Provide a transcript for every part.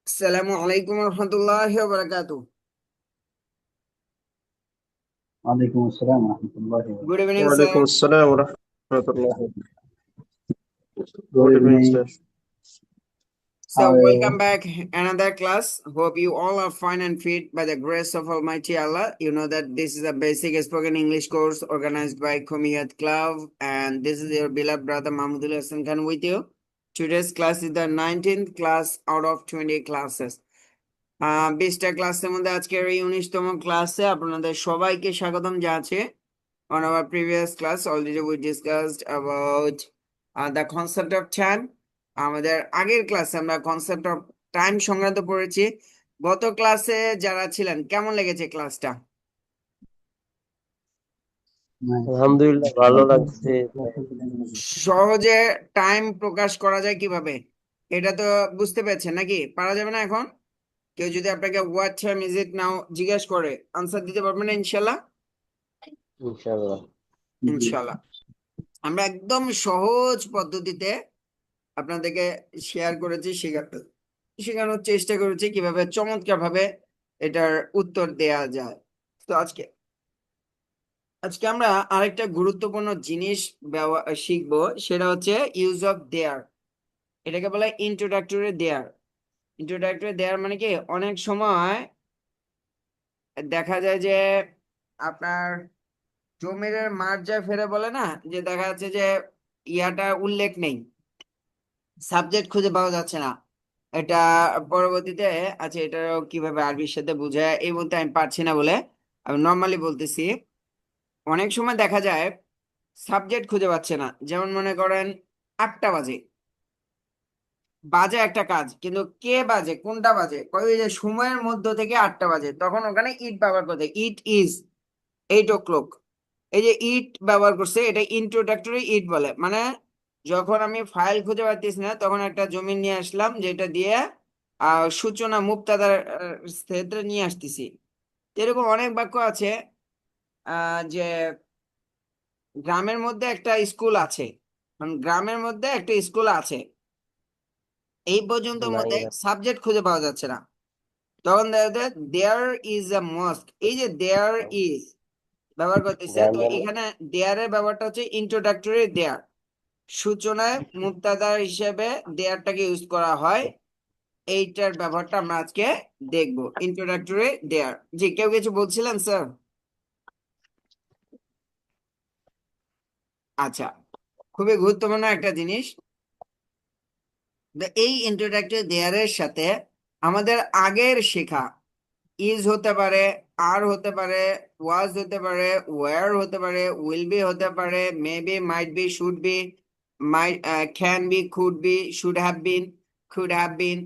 السلام عليكم ورحمة الله وبركاته. وعليكم السلام ورحمة الله Good وبركاته. evening, وعليكم sir. السلام ورحمة الله. Good Good evening, evening. sir. How So, are welcome you? back another class. Hope you all are fine and fit by the grace of Almighty Allah. You know that this is a basic spoken English course organized by Kumiyat Club, and this is your beloved brother Mahmudul Hassan Khan with you. Today's class is the 19th class out of 20 classes. 20টা ক্লাসের মধ্যে আজকের এই 19তম ক্লাসে আপনাদের সবাইকে স্বাগতম জানাচ্ছি। On our previous class, already we discussed about the concept of time. আমাদের আগের ক্লাসে আমরা কনসেপ্ট অফ টাইম সংক্রান্ত পড়েছি। গত ক্লাসে যারা ছিলেন কেমন লেগেছে ক্লাসটা? Nice. আলহামদুলিল্লাহ ভালো লাগছে। সহজে টাইম প্রকাশ করা যায় কিভাবে এটা তো বুঝতে পেরেছেন নাকি? পারা যাবে না এখন? কেউ যদি আপনাকে হোয়াট টাইম ইজ ইট নাও জিজ্ঞেস করে আনসার দিতে পারবেন না ইনশাল্লাহ? ইনশাআল্লাহ। ইনশাল্লাহ। আমরা একদম সহজ পদ্ধতিতে আপনাদেরকে শেয়ার করেছি, শেখানোর চেষ্টা করেছি কিভাবে চমৎকার ভাবে এটার উত্তর দেয়া যায়। তো আজকে আজকে আমরা আরেকটা গুরুত্বপূর্ণ জিনিস শিখবো, সেটা হচ্ছে ইউজ অফ দেয়ার। এটাকে বলে ইন্ট্রোডাক্টরি দেয়ার। ইন্ট্রোডাক্টরি দেয়ার মানে কি, অনেক সময় দেখা যায় যে আপনার জমির মাঠ যায় ফেরে বলে না, যে দেখা যাচ্ছে যে ইয়াটা উল্লেখ নেই, সাবজেক্ট খুঁজে পাওয়া যাচ্ছে না। এটা পরবর্তীতে আচ্ছা, এটা কিভাবে আরবির সাথে বোঝায় এই মুহূর্তে আমি পারছি না বলে আমি নর্মালি বলতেছি। অনেক সময় দেখা যায় সাবজেক্ট খুঁজে পাচ্ছে না, যেমন মনে করেন 8টা বাজে, বাজে একটা কাজ, কিন্তু কে বাজে, কোনটা বাজে, ওই যে সময়ের মধ্য থেকে 8টা বাজে, তখন ওখানে ইট ব্যবহার করতে, ইট ইজ 8 o'clock। এই যে ইট ব্যবহার করছে, এটা ইন্ট্রোডাক্টরি ইট বলে। মানে যখন আমি ফাইল খুঁজে পাচ্ছি না, তখন একটা জমি নিয়ে আসলাম, যেটা দিয়ে সূচনা মুক্তাদার ক্ষেত্রে নিয়ে আসতেছি। এরকম অনেক বাক্য আছে, যে গ্রামের মধ্যে একটা স্কুল আছে, গ্রামের মধ্যে একটা স্কুল আছে, এই পর্যন্ত নাই মধ্যে না। সাবজেক্ট খুঁজে পাওয়া যাচ্ছে না, তখন দেখা যায় দেয়ার ইজ আ মস্ক। এই যে দেয়ার ইজ ব্যবহার করতেছে, তো গ্রামের এখানে দেয়ার এর ব্যবহারটা হচ্ছে ইন্ট্রোডাক্টরি দেয়ার। সূচনায় মুক্তাদার হিসেবে দেয়ারটাকে ইউজ করা হয়। এইটার ব্যবহারটা আমরা আজকে দেখবো, ইন্ট্রোডাক্টরি দেয়ার। জি, কেউ কিছু বলছিলেন স্যার? আচ্ছা, খুবই গুরুত্বপূর্ণ একটা জিনিস। এই ইন্ট্রোডাক্টরি দেয়ারের সাথে আমাদের আগের শেখা ইজ হতে পারে, আর হতে পারে, ওয়াজ হতে পারে, ওয়ার হতে পারে, উইল বি হতে পারে, may be, might be, should be, might, can be, could be, should have been, could have been,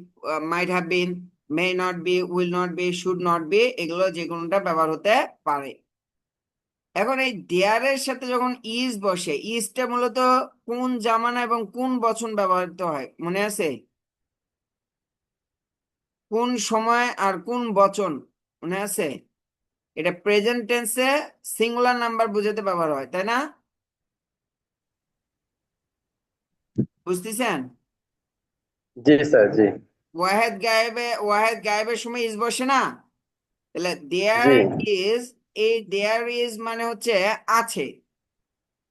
might have been, may not be, will not be, should not be, এগুলো যে কোনোটা ব্যবহার হতে পারে। এখন এই দেয়ারের সাথে যখন ইজ বসে, ইজটা মূলত কোন জামানা এবং কোন বচন ব্যবহৃত হয় মনে আছে? কোন সময় আর কোন বচন মনে আছে? এটা প্রেজেন্ট টেন্সে সিঙ্গুলার নাম্বার বুঝাতে ব্যবহার হয়, তাই না? বুঝতেছেন? জি স্যার, জি ওয়াহেদ গায়েবের সময় ইজ বসে না? তাহলে জি। দেয়ার ইজ, এই দেয়ার ইজ মানে হচ্ছে আছে।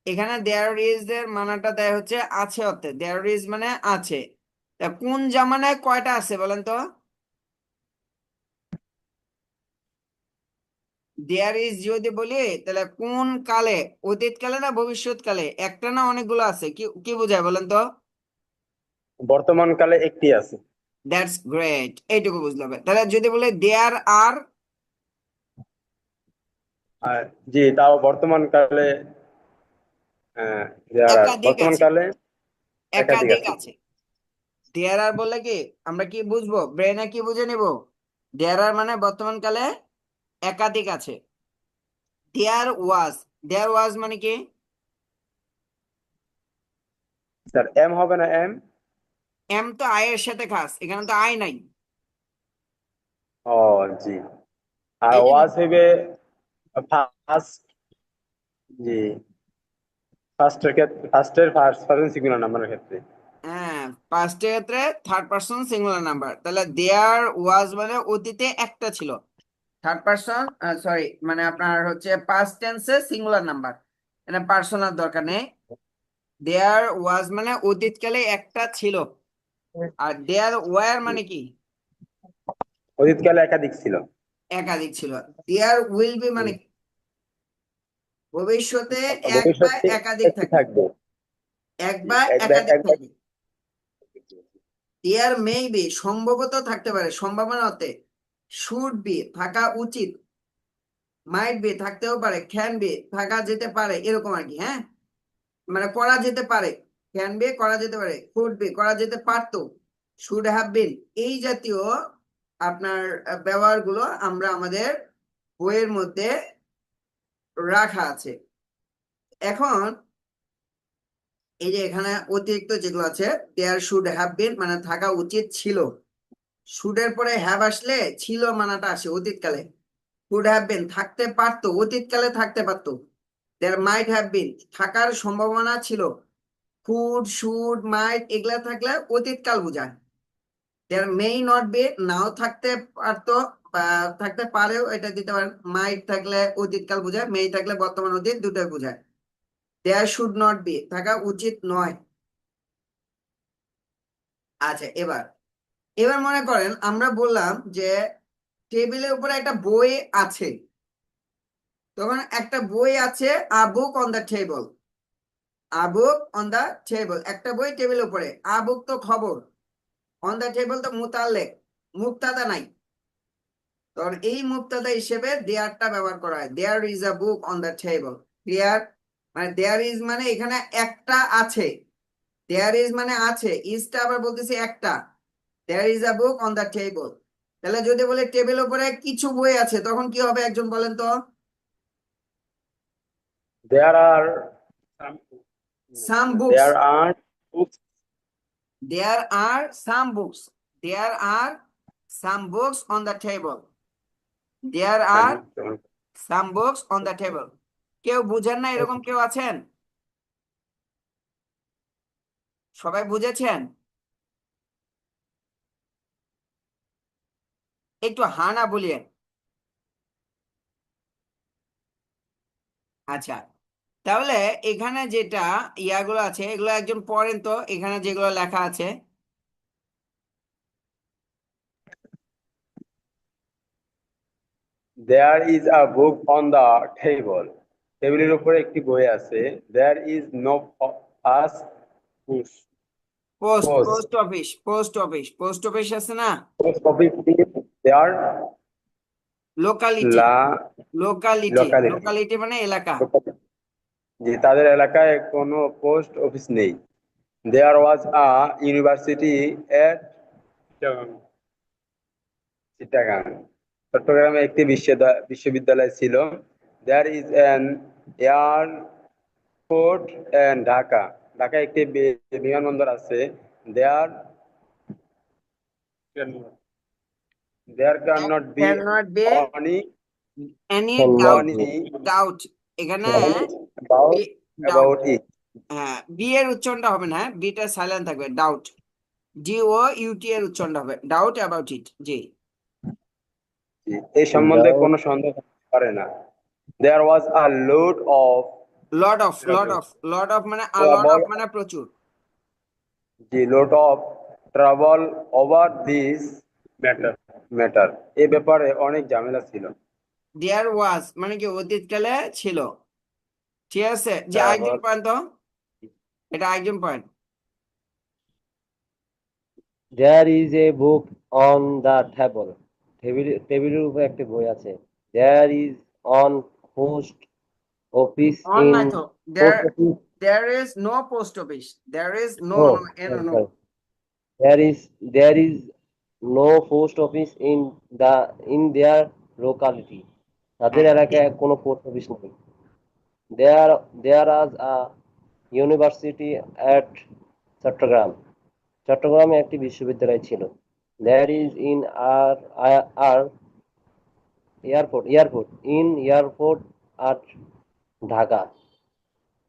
এখানে দেয়ার ইজ এর মানাটা দেয় হচ্ছে আছে অর্থে, দেয়ার ইজ মানে আছে। তা কোন জামানায় কয়টা আছে বলেন তো? দেয়ার ইজ যদি বলি, তাহলে কোন কালে, অতীত কালে না ভবিষ্যৎ কালে, একটা না অনেকগুলো আছে, কি কি বোঝায় বলেন তো? বর্তমান কালে একটি আছে। দ্যাটস গ্রেট, এইটুকু বুঝতে হবে। তাহলে যদি বলে দেয়ার আর, আর জি, তাও বর্তমান কালে একাধিক বর্তমান আছে, কালে একাধিক একাধিক আছে। আছে। দেয়ার আর বললে কি আমরা কি বুঝবো, ব্রেনে কি বুঝে নিব? দেয়ার আর মানে বর্তমান কালে একাধিক আছে। দেয়ার ওয়াজ, দেয়ার ওয়াজ মানে কি? স্যার এম হবে না? এম। এম তো আয়ের সাথে খাস, এখানে তো আয় নাই। ও জি। আর এই জন্য ওয়াজ হইবে ফার্স্ট। জি, ফার্স্টের ক্ষেত্রে, ফার্স্ট পারসন সিঙ্গুলার নাম্বারের ক্ষেত্রে। হ্যাঁ, পাস্টের ক্ষেত্রে থার্ড পার্সন সিঙ্গুলার নাম্বার, তাহলে দেয়ার ওয়াজ মানে অতীতে একটা ছিল, থার্ড পার্সন সরি মানে আপনার হচ্ছে পাস্ট টেন্সে সিঙ্গুলার নাম্বার, এটা পার্সোনাল দরকার নেই। দেয়ার ওয়াজ মানে অতীতকালে একটা ছিল, আর দেয়ার ওয়ার মানে কি অতীতকালে একাধিক ছিল। একাধিক ছিল। দেয়ার উইল বি মানে কি? ভবিষ্যতে এক বা ভবিষ্যতে একাধিক একটি থাকবে, থাকবে। এক বা একবার একাধিক একবার থাকবে। দেয়ার মে বি সম্ভবত থাকতে পারে, সম্ভাবনা হতে। শুড বি থাকা উচিত, মাইট বি থাকতেও পারে, ক্যান বি থাকা যেতে পারে, এরকম আর কি। হ্যাঁ, মানে করা যেতে পারে, ক্যান বি করা যেতে পারে, কুড বি করা যেতে পারতো, শুড হ্যাভ বিন, এই জাতীয় আপনার ব্যবহারগুলো আমরা আমাদের বইয়ের মধ্যে রাখা আছে। এখন এই যে এখানে অতিরিক্ত যেগুলো আছে, দেয়ার শুড হ্যাভ বিন মানে থাকা উচিত ছিল, শুডের পরে হ্যাভ আসলে ছিল মানাটা আসে অতীতকালে। কুড হ্যাভ বিন থাকতে পারতো, অতীতকালে থাকতে পারতো। দেয়ার মাইট হ্যাভ বিন থাকার সম্ভাবনা ছিল। কুড শুড মাইট এগুলা থাকলে অতীতকাল বোঝায়। দেয়ার মেই নট বি নাও থাকতে পারতো বা থাকতে পারেও, এটা দিতে পারেন। মাইট থাকলে অতীতকাল বোঝায়, মেই থাকলে বর্তমান অতীত দুটোই বোঝায়। দেয়ার শুড নট বি থাকা উচিত নয়। আচ্ছা, এবার এবার মনে করেন আমরা বললাম যে টেবিলের উপরে একটা বই আছে, তখন একটা বই আছে, a book on the table, a book on the table, একটা বই টেবিলের উপরে, আ বুক তো খবর, অন দ্য টেবল তো মুতাল্লেক, মুক্তাদা নাই, তখন এই মুক্তাদা হিসেবে দেয়ারটা ব্যবহার করা হয়। There is a book on the table. Clear? মানে দেয়ার ইজ মানে এখানে একটা আছে, দেয়ার ইজ মানে আছে, ইজটা আবার বলতেছি একটা। There is a book on the table, তাহলে যদি বলে টেবিল উপরে কিছু বই আছে, তখন কি হবে একজন বলেন তো? There are some books, there are books. there are some books, there are some books on the table, there are some books on the table। কেউ বুঝেন না এরকম কেউ আছেন? সবাই বুঝেছেন? একটু হা না বলিয়েন। আচ্ছা, তাহলে এখানে যেটা ইয়াগুলো আছে এগুলো একজন পড়েন তো, এখানে যেগুলো লেখা আছে। There is a book on the table. টেবিলের উপরে একটি বই আছে। There is no pass push. Post, Post. Post office, post office, post office আছে না? Post office is there. Locality, La locality, locality. Locality মানে এলাকা। যে তাদের এলাকায় কোনো পোস্ট অফিস নেই। There was a university at Chittagong. চট্টগ্রামে একটি বিশ্ববিদ্যালয় ছিল। There is an airport in Dhaka. ঢাকায় একটি বিমানবন্দর আছে। There cannot be cannot be any any cannot doubt, be doubt এখানে about ডাউট, about it. হ্যাঁ বি এর উচ্চারণটা হবে না, বিটা সাইলেন্ট থাকবে, ডাউট, ডি ও ইউটি এর উচ্চারণটা হবে, ডাউট অ্যাবাউট ইট। জি, এই সম্বন্ধে doubt কোনো সন্দেহ থাকতে পারে না। There was a lot of lot of, lot of, lot of মানে আ লট অফ trouble, মানে প্রচুর। trouble over this matter. এ ব্যাপারে অনেক ঝামেলা ছিল। দেয়ার ওয়াজ মানে কি অতীতকালে ছিল। ঠিক আছে, যে আরেকজন তারপর পয়েন্ট তো, এটা আরেকজন point. There is a book on the table. টেবিলের উপর একটা বই আছে। There is on post office on in নাই তো, post office. there is no post office, there is no, No, no, no, sorry, no. sorry. There is no post office in their locality. তাদের হ্যাঁ, এলাকায় কোনো post office নেই। There is a university at Chittagong. চট্টগ্রামে একটি বিশ্ববিদ্যালয় ছিল। There is in our airport in airport at Dhaka.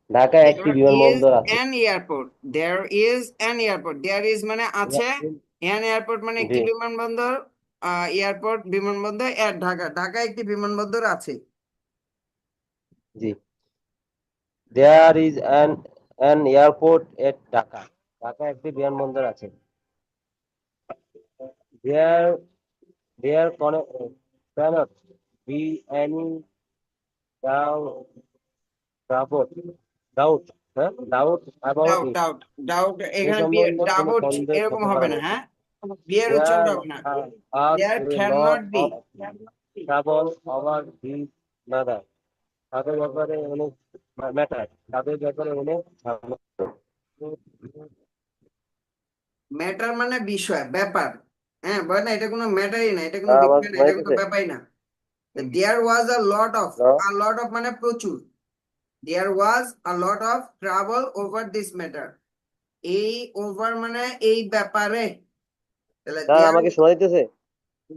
ঢাকায় একটি There is বিমানবন্দর আছে। an airport. There is an airport. There is মানে আছে, an airport মানে একটি জি বিমানবন্দর, এয়ারপোর্ট বিমানবন্দর, এর ঢাকা একটি বিমানবন্দর আছে। জি there is an airport at Dhaka. ঢাকায় একটি বিমানবন্দর আছে। There there cannot be any doubt doubt doubt about doubt it। Doubt doubt এ এখানে সম্বন্ধে কোনো ডাউট সন্দেহ এরকম হতে হবে পারে না, না। হ্যাঁ, বিয়ের উচ্চারণটা There হবে না। are There a cannot lot be. of trouble over this matter। তাদের ব্যাপারে অনেক ম্যাটার, তাদের ব্যাপারে অনেক ঝামেলা। ম্যাটার মানে বিষয়, ব্যাপার। হ্যাঁ, বলে না এটা কোনো ম্যাটারই না, এটা কোনো আমার বিষয় না, এটা কোনো শোনাইতেছে? ব্যাপারই না। There was a lot of, hello? A lot of মানে প্রচুর। There was a lot of travel over this matter. এই ওভার মানে এই ব্যাপারে। তাহলে স্যার দেয়ার, আমাকে শোনাইতেছে?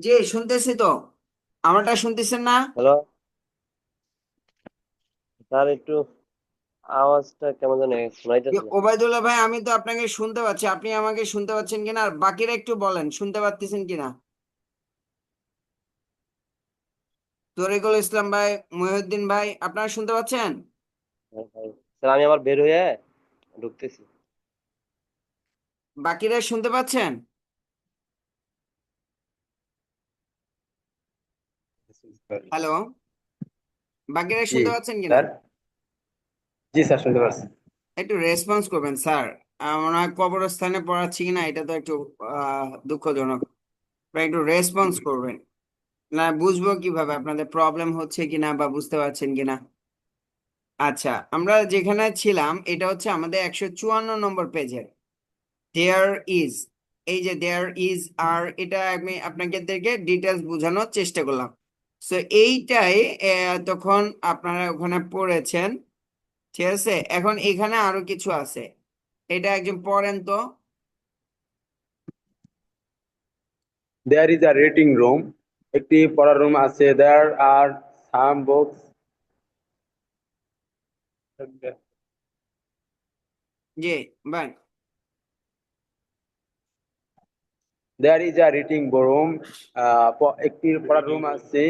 যে শুনতেছি তো, আমারটা শুনতেছেন না? হ্যালো স্যার, একটু আওয়াজটা কেমন যেন যে শোনাইতেছে না। ওবায়দুল্লাহ ভাই, আমি তো আপনাকে শুনতে পাচ্ছি, আপনি আমাকে শুনতে পাচ্ছেন কিনা, আর বাকিরা একটু বলেন শুনতে পাচ্ছেন কিনা। তরিকুল ইসলাম ভাই, মহিউদ্দিন ভাই, আপনারা শুনতে পাচ্ছেন? হ্যাঁ, ভাই। স্যার আমি আবার বের হয়ে ঢুকতেছি। বাকিরা শুনতে পাচ্ছেন? হ্যালো, বাকিরা জি শুনতে পাচ্ছেন কিনা? স্যার। জি স্যার, শুনতে পাচ্ছি। একটু রেসপন্স করবেন স্যার। মনে হয় কবরস্থানে পড়াচ্ছি কিনা, এটা তো একটু দুঃখজনক। আপনারা একটু রেসপন্স করবেন, না বুঝবো কিভাবে আপনাদের প্রবলেম হচ্ছে কিনা বা বুঝতে পারছেন কিনা। আচ্ছা, আমরা যেখানে ছিলাম এটা হচ্ছে আমাদের 154 নম্বর পেজের। দেয়ার ইজ, এই যে দেয়ার ইজ আর, এটা আমি আপনাদেরকে ডিটেলস বোঝানোর চেষ্টা করলাম। সো এইটাই তখন আপনারা ওখানে পড়েছেন, ঠিক আছে। এখন এখানে আরো কিছু আছে, এটা একজন পড়েন তো। There is a reading room, একটি পড়ার রুম আছে। দেয়ার আর সাম বুকস, জি ভাই। There is a reading room, একটি পড়ার রুম আছে,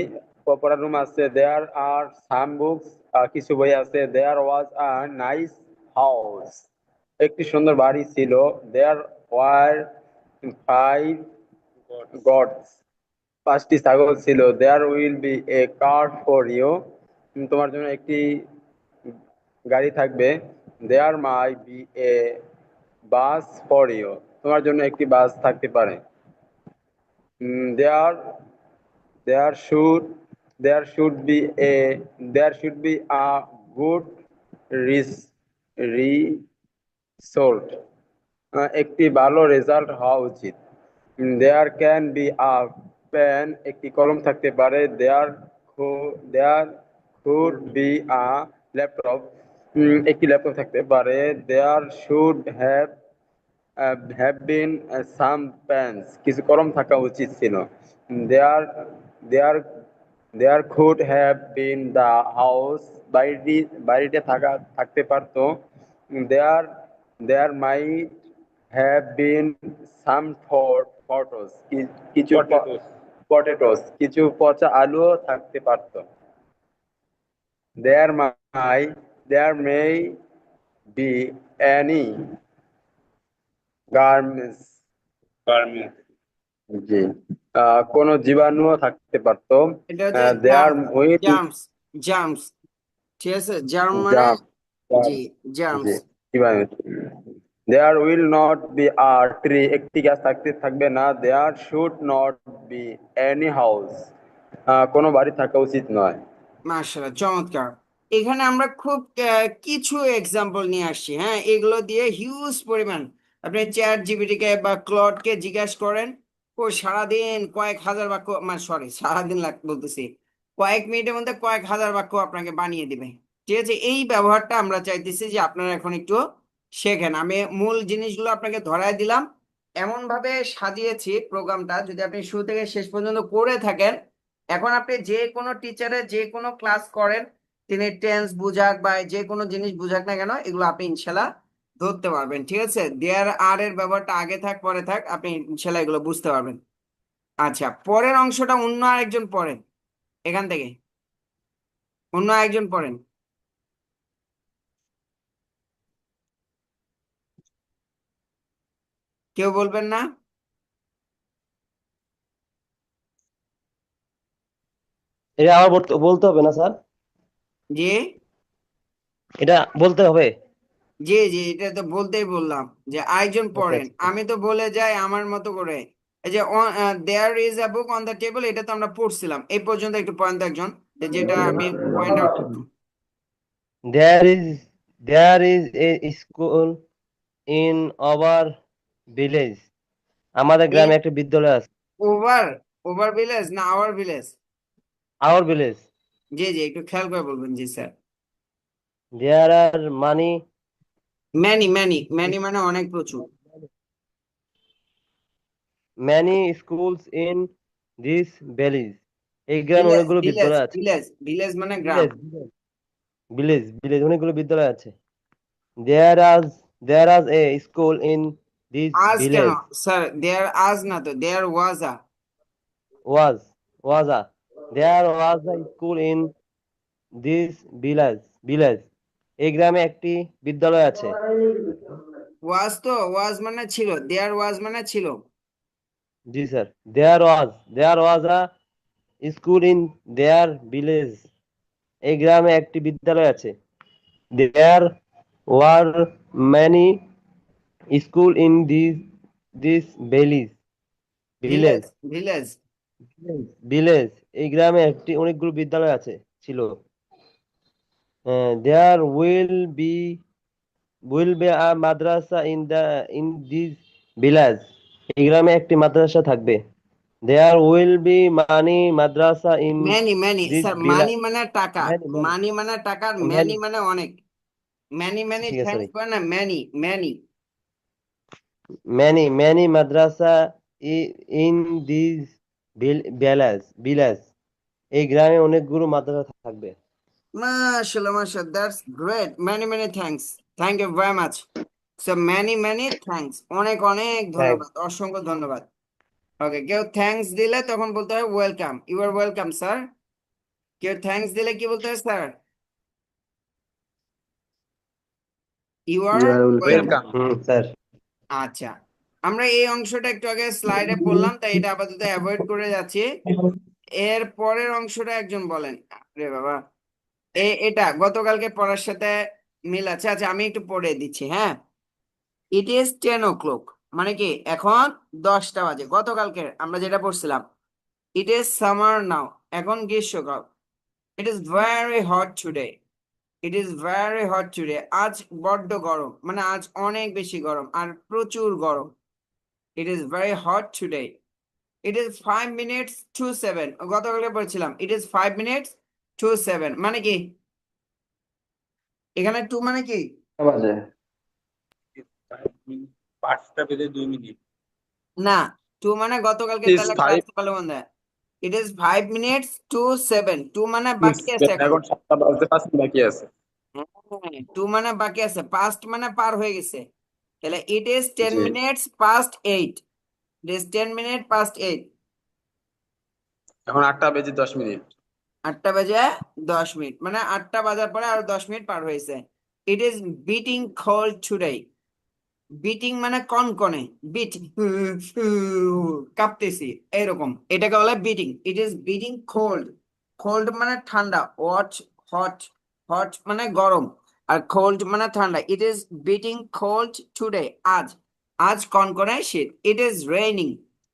পড়ার রুম আছে। দেয়ার আর সাম বুকস, কিছু বই আছে। দেয়ার ওয়াজ আ নাইস হাউস, একটি সুন্দর বাড়ি ছিল। দেয়ার ওয়ার 5 গডস, 5টি ছাগল ছিল। There will be a car for you, তোমার জন্য একটি গাড়ি থাকবে। There may be a bus for you, তোমার জন্য একটি বাস থাকতে পারে। There there should there should be a there should be a good রিস রিসোর্ট, একটি ভালো রেজাল্ট হওয়া উচিত। There can be a pen, একটি কলম থাকতে পারে। There could be a laptop, একটি ল্যাপটপ থাকতে পারে। There should have been some pens, কিছু কলম থাকা উচিত ছিল। There there there could have been the house, বাড়িতে থাকতে পারতো। There there might have been some potatoes, কিছু পটেটোস, কিছু পচা আলুও থাকতে পারতো। There there may be any garments, জি, কোনো জীবাণুও থাকতে পারতো। এটা হচ্ছে দেয়ার উইল জার্মস, জার্মস, ঠিক আছে, জার্ম মানে, জাম জি, জার্মস। জি জীবাণু। There will not be a tree, একটি গাছ থাকবে না। There should not be any house, কোনো বাড়ি থাকা উচিত নয়। মাশাআল্লাহ, চমৎকার। এখানে আমরা খুব কিছু এক্সাম্পল নিয়ে আসছি, হ্যাঁ, এগুলো দিয়ে হিউজ পরিমাণ। আপনি চ্যাট জিপিটিকে বা ক্লডকে জিজ্ঞাসা করেন, ও সারাদিন কয়েক হাজার বাক্য, মানে সরি সারাদিন বলতেছি, কয়েক মিনিটের মধ্যে কয়েক হাজার বাক্য আপনাকে বানিয়ে দিবে। ঠিক আছে, এই ব্যবহারটা আমরা চাইতেছি যে আপনারা এখন একটু শেখেন। আমি মূল জিনিসগুলো আপনাকে ধরায় দিলাম, এমন ভাবে সাজিয়েছি প্রোগ্রামটা, যদি আপনি শুরু থেকে শেষ পর্যন্ত করে থাকেন, এখন আপনি যে কোনো টিচারের যে কোনো ক্লাস করেন, তিনি টেন্স বুঝাক বা যে কোনো জিনিস বুঝাক না কেন, এগুলো আপনি ইনশাল্লাহ ধরতে পারবেন। ঠিক আছে, দেয়ার আর এর ব্যবহারটা আগে থাক পরে থাক, আপনি ইনশাল্লাহ এগুলো বুঝতে পারবেন। আচ্ছা, পরের অংশটা অন্য আরেকজন পড়েন, এখান থেকে অন্য আরেকজন পড়েন। কেউ বলবেন না? এটা আবার বলতে হবে না স্যার? জি এটা বলতে হবে? জি জি, এটা তো বলতেই বললাম যে আরেকজন আচ্ছা পড়েন, আচ্ছা। আমি তো বলে যাই আমার মতো করে। এই যে there is a book on the table, এটা তো আমরা পড়ছিলাম, এই পর্যন্ত একটু পয়েন্ট একজন, যেটা আমি পয়েন্ট আউট করতাম। There is a school in our village. আমাদের গ্রামে একটা বিদ্যালয় আছে। ওভার ওভার ভিলেজ না আওয়ার ভিলেজ? Our village. জি জি, একটু খেয়াল করে বলবেন। জি sir. There are many many many মানে অনেক, প্রচুর। many schools in this village. এই গ্রামে ভিলেজ অনেকগুলো ভিলেজ বিদ্যালয় আছে। ভিলেজ ভিলেজ মানে গ্রাম। Village, village অনেকগুলো বিদ্যালয় আছে। There is a school in this আজ কেন village. স্যার? দেয়ার আজ না তো, দেয়ার was a. Was a there was a school in this village. এই গ্রামে একটি বিদ্যালয় আছে। ওয়াজ তো, ওয়াজ মানে ছিল, দেয়ার ওয়াজ মানে ছিল। জি sir. there was a school in their village. এই গ্রামে একটি বিদ্যালয় আছে। There were many school in this village. Village village village village এই গ্রামে অনেকগুলো বিদ্যালয় আছে ছিল। There will be a madrasa in this village. এই গ্রামে একটি মাদ্রাসা থাকবে। There will be many madrasa in many many this sir, money village. মানে টাকা, Many. মানি মানে টাকা, আর ম্যানি Many. মানে অনেক। ম্যানি ম্যানি ঠিক আছে, থ্যাঙ্কস সরি। করে না, many many. Many madrasa in this village. এই গ্রামে অনেকগুলো মাদ্রাসা থাকবে। মাশাআল্লাহ মাশাআল্লাহ, that's great, many many thanks, thank you very much. So many many thanks, অনেক অনেক Thanks. ধন্যবাদ, অসংখ্য ধন্যবাদ। ওকে, কেউ থ্যাঙ্কস দিলে তখন বলতে হয় welcome, you are welcome sir. কেউ থ্যাঙ্কস দিলে কি বলতে হয় sir? You are You are welcome. Welcome. Welcome. Sir. আচ্ছা, আমরা এই অংশটা একটু আগে স্লাইডে পড়লাম, তাই এটা আপাতত অ্যাভয়েড করে যাচ্ছি। এর পরের অংশটা একজন বলেন। রে বাবা, এটা গতকালকে পড়ার সাথে মিল আছে। আচ্ছা, আমি একটু পড়ে দিচ্ছি, হ্যাঁ। ইট ইজ 10 o'clock, মানে কি এখন 10টা বাজে। গতকালকে আমরা যেটা পড়ছিলাম, ইট ইজ সামার নাও, এখন গ্রীষ্মকাল। It is very hot today, it is very hot today, আজ বড্ড গরম, মানে আজ অনেক বেশি গরম আর প্রচুর গরম। It is very hot today. It is 5 minutes to 7, গতকালকে পড়ছিলাম ইট ইজ 5 minutes to 7, মানে কি এখানে টু মানে কি? বাজে 5:02 না, টু মানে গতকালকে, It is তাহলে ক্লাস 5 ভালো মনে হয়। It is 5 minutes to 7, to মানে বাকি আছে এখন। এখন 7টা বাজতে 5 মিনিট বাকি আছে। টু মানে বাকি আছে, পাস্ট মানে পার হয়ে গেছে। তাহলে it is ten G. Minutes past 8, it is 10 minutes past 8। এখন 8টা বেজে 10 মিনিট। 8টা বাজে 10 মিনিট, মানে 8টা বাজার পরে আরো 10 মিনিট পার হয়েছে। It is beating cold today, beating মানে কনকনে, বিট কাঁপতেছি এরকম, এটাকে বলে beating. It is beating cold, cold মানে ঠান্ডা, হট হট মানে গরম, আর কোল্ড মানে ঠান্ডা। It is beating cold today, আজ আজ কনকনে শীত। ইট ইজ রেইনিং,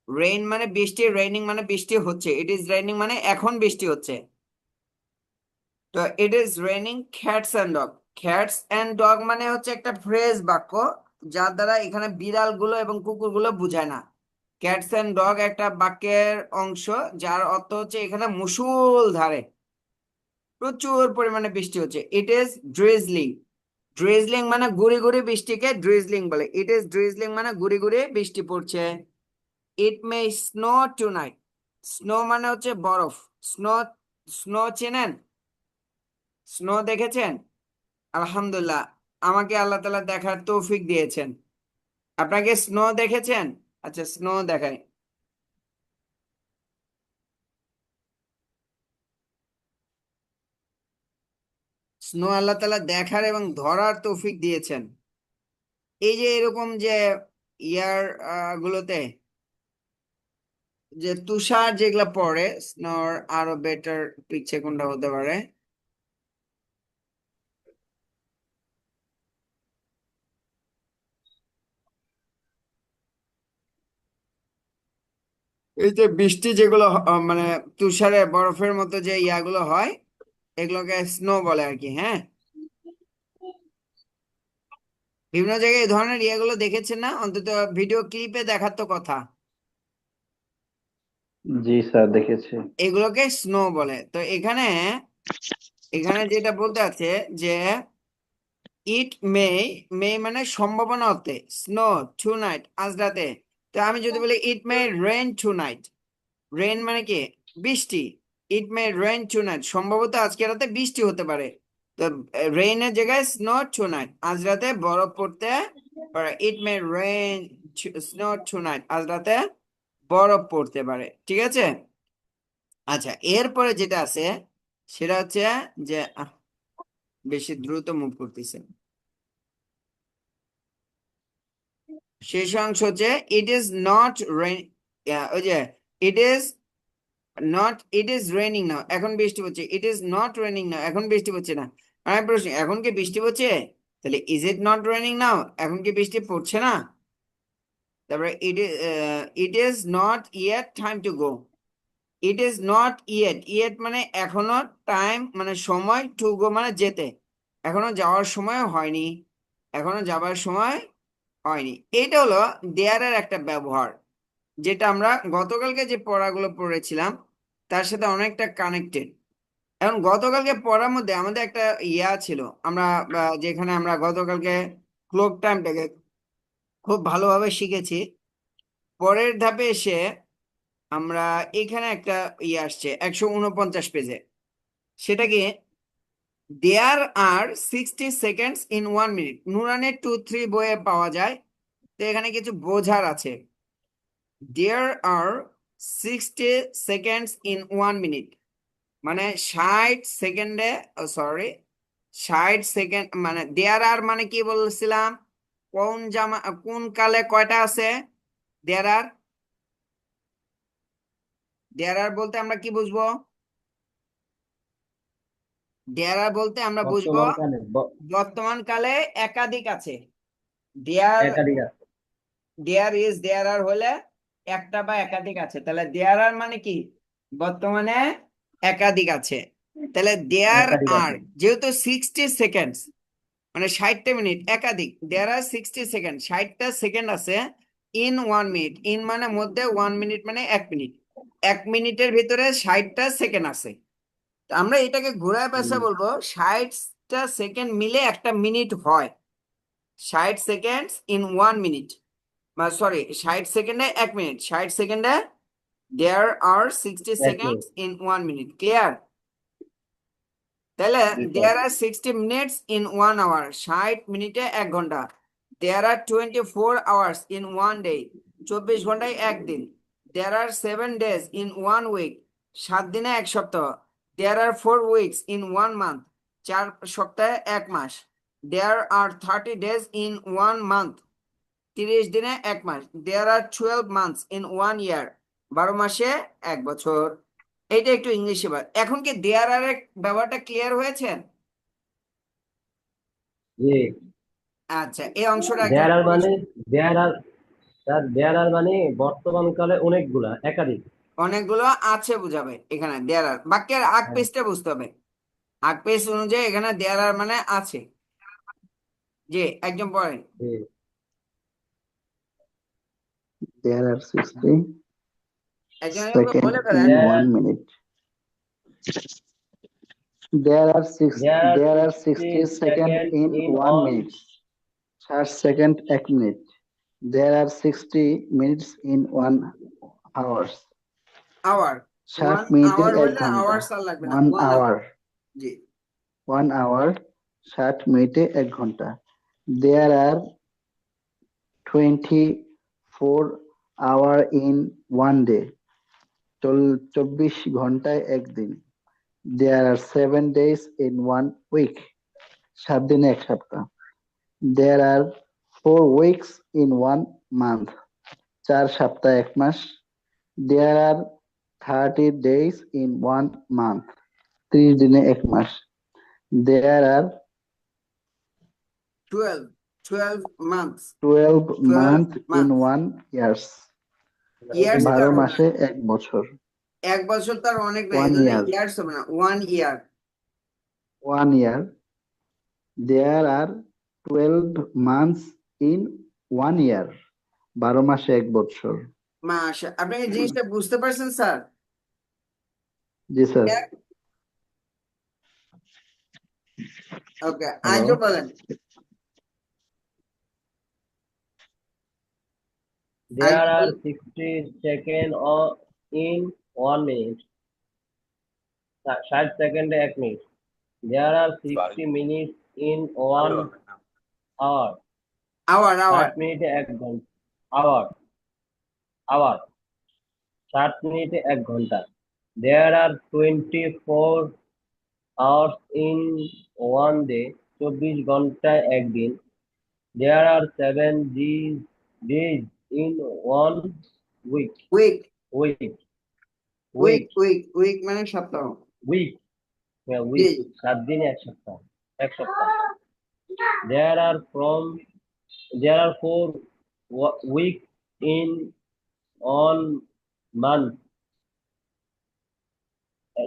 রেইন মানে বৃষ্টি, রেইনিং মানে বৃষ্টি হচ্ছে, ইট ইজ রেইনিং মানে এখন বৃষ্টি হচ্ছে। তো it is raining cats and dog, cats and dog মানে হচ্ছে একটা ফ্রেজ বাক্য, যার দ্বারা এখানে বিড়ালগুলো এবং কুকুরগুলো বোঝায় না। ক্যাটস অ্যান্ড ডগ একটা বাক্যের অংশ, যার অর্থ হচ্ছে এখানে মুষলধারে প্রচুর পরিমাণে বৃষ্টি হচ্ছে। ইট ইজ ড্রিজলিং, ড্রিজলিং মানে গুড়ি গুড়ি বৃষ্টিকে ড্রিজলিং বলে। ইট ইজ ড্রিজলিং মানে গুড়ি গুড়ি বৃষ্টি পড়ছে। ইট মে স্নো টুনাইট, স্নো মানে হচ্ছে বরফ, স্নো, স্নো চেনেন? স্নো দেখেছেন? আলহামদুলিল্লাহ, আমাকে আল্লাহ তাআলা দেখার তৌফিক দিয়েছেন। আপনাকে স্নো দেখেছেন? আচ্ছা, স্নো দেখাই। স্নো আল্লাহ তাআলা দেখার এবং ধরার তৌফিক দিয়েছেন। এই যে এরকম যে ইয়ার গুলোতে যে তুষার যেগুলা পড়ে, স্নোর আরো বেটার পিকচার কোনটা হতে পারে? এই যে বৃষ্টি যেগুলো মানে তুষারে বরফের মতো যে ইয়াগুলো হয়, এগুলোকে স্নো বলে আর কি। হ্যাঁ, বিভিন্ন জায়গায় এই ধরনের ইয়াগুলো দেখেছেন না? অন্তত ভিডিও ক্লিপে দেখার তো কথা। জি স্যার, দেখেছি। এগুলোকে স্নো বলে। তো এখানে এখানে যেটা বলতে আছে যে ইট মে মানে সম্ভাবনা হতে, স্নো টু নাইট আজ রাতে। তো আমি যদি বলি it may rain tonight, rain মানে কি? বৃষ্টি। It may rain tonight, সম্ভবত আজকে রাতে বৃষ্টি হতে পারে। তো রেইনের জায়গায় স্নো টু নাইট, আজ রাতে বরফ পড়তে পারে। It may rain snow tonight, আজ রাতে বরফ পড়তে পারে। ঠিক আছে? আচ্ছা, এরপরে যেটা আছে সেটা হচ্ছে যে বেশি দ্রুত মুভ করতেছে। শেষ অংশ হচ্ছে ইট ইজ নট রেন, ওই যে ইট ইজ রেনিং নাও, এখন বৃষ্টি হচ্ছে। ইট ইজ নট রেনিং নাও, এখন বৃষ্টি হচ্ছে না। আমি প্রশ্ন, এখন কি বৃষ্টি হচ্ছে? তাহলে ইজ ইট নট রেনিং নাও, এখন কি বৃষ্টি পড়ছে না? তারপরে it is not yet time to go, it is not yet মানে এখনো, টাইম মানে সময়, টু গো মানে যেতে, এখনো যাওয়ার সময় হয়নি, এখনো যাবার সময় হয়নি। এটা হলো দেয়ারের একটা ব্যবহার, যেটা আমরা গতকালকে যে পড়াগুলো পড়েছিলাম তার সাথে অনেকটা কানেক্টেড। এখন গতকালকে পড়ার মধ্যে আমাদের একটা ইয়া ছিল, আমরা যেখানে আমরা গতকালকে ক্লক টাইমটাকে খুব ভালোভাবে শিখেছি। পরের ধাপে এসে আমরা এখানে একটা ইয়ে আসছে 149 পেজে, সেটা কি? দেয়ার আর 60 সেকেন্ডস ইন 1 মিনিট, নুরানের 2-3 বইয়ে পাওয়া যায়। তো এখানে কিছু বোঝার আছে। দেয়ার আর 60 সেকেন্ডস ইন 1 মিনিট মানে 60 সেকেন্ডে, সরি 60 সেকেন্ড মানে দেয়ার আর মানে কি বলছিলাম? কোন কালে কয়টা আছে? দেয়ার আর, দেয়ার আর বলতে আমরা কি বুঝবো? দেয়ার আর বলতে আমরা বুঝবো বর্তমানকালে বর্তমান কালে একাধিক আছে। দেয়ার একাধিক আছে। দেয়ার আর হলে একটা বা একাধিক আছে। তাহলে দেয়ার আর মানে কি? বর্তমানে একাধিক আছে। তাহলে দেয়ার একাধিক আর আছে। যেহেতু 60 সেকেন্ডস মানে 60টা মিনিট, একাধিক। দেয়ার আর 60 সেকেন্ড, 60টা সেকেন্ড আছে ইন 1 মিনিট। ইন মানে মধ্যে, 1 মিনিট মানে 1 মিনিট, 1 মিনিটের ভিতরে 60টা সেকেন্ড আছে। তো আমরা এটাকে ঘোরায় পেঁচা বলবো 60টা সেকেন্ড মিলে একটা মিনিট হয়। 60 সেকেন্ড ইন 1 মিনিট, বা সরি 60 সেকেন্ডে 1 মিনিট, 60 সেকেন্ডে দেয়ার আর 60 এক second minute. In 1 minute. Clear? তাহলে জি sir. There are 60 minutes in 1 hour, 60 মিনিটে 1 ঘন্টা। There are 24 hours in 1 day, 24 ঘন্টায় একদিন। There are 7 days in 1 week, 7 দিনে 1 সপ্তাহ। There are 4 weeks in 1 month, 4 সপ্তাহে 1 মাস। There are 30 days in 1 month, 30 দিনে 1 মাস। দেয়ার আর 12 মান্থস ইন 1 ইয়ার, 12 মাসে 1 বছর। এইটা একটু ইংলিশে বল। এখন কি দেয়ার আর এর ব্যাপারটা ক্লিয়ার হয়েছে? জি। আচ্ছা, এই অংশটা একজন দেয়ার আর পড়ে মানে, শোনান। দেয়ার আর স্যার, দেয়ার আর মানে বর্তমানকালে অনেকগুলা, একাধিক। অনেকগুলো আছে বুঝাবে এখানে দেয়ার আর, বাক্যের আগ হ্যাঁ। পেজটা বুঝতে হবে। আগ পেজ অনুযায়ী এখানে দেয়ার আর মানে আছে। জি, একজন পড়েন। জি। There are 60 একজন একজন করে seconds বলে in ফেলেন। There- 1 minute. There are There are 60 seconds seconds in in 1 on- minute. 60 second 1 minute. There are 60 minutes in 1 hour. Hour, 60 1 মিনিটে আওয়ার 1 হলে ঘন্টা। আওয়ার্স আর লাগবে না, 1 1 hour. জি, 1 hour, 60 মিনিটে 1 ঘন্টা। There are 24 hour in one day. 24 ঘন্টায় একদিন। There are 7 days in one week. 7 দিনে এক সপ্তাহ। There are 4 weeks in one month. 4 সপ্তাহ এক মাস। There are 30 days in one month. 30 দিনে এক মাস। There are 12 months 12 12 months in months one years. Years 12 কারণ মাসে এক বছর। এক বছর তার অনেক না, এই 1 জন্য year. ইয়ার্স হবে না, 1 year। 1 year. There are 12 months in 1 year. 12 মাসে এক বছর। মাশা, আপনি এই জিনিসটা বুঝতে পারছেন স্যার? জি স্যার। ওকে, Hello. আজও বলেন। There are 60 seconds in 1 minute. 60 সেকেন্ডে 1 minute. There are 60 minutes in 1 hour. Hour 60 মিনিটে 1 ঘন্টা। আওয়ার 60 মিনিটে 1 ঘন্টা। There are 24 hours in one day. 24 ঘন্টায় একদিন। There are 7 days in one week. Week Week. Week week week মানে সপ্তাহ। Week. Yeah, জি week. 7 দিনে এক সপ্তাহ। এক সপ্তাহ। There are 4 weeks in one month.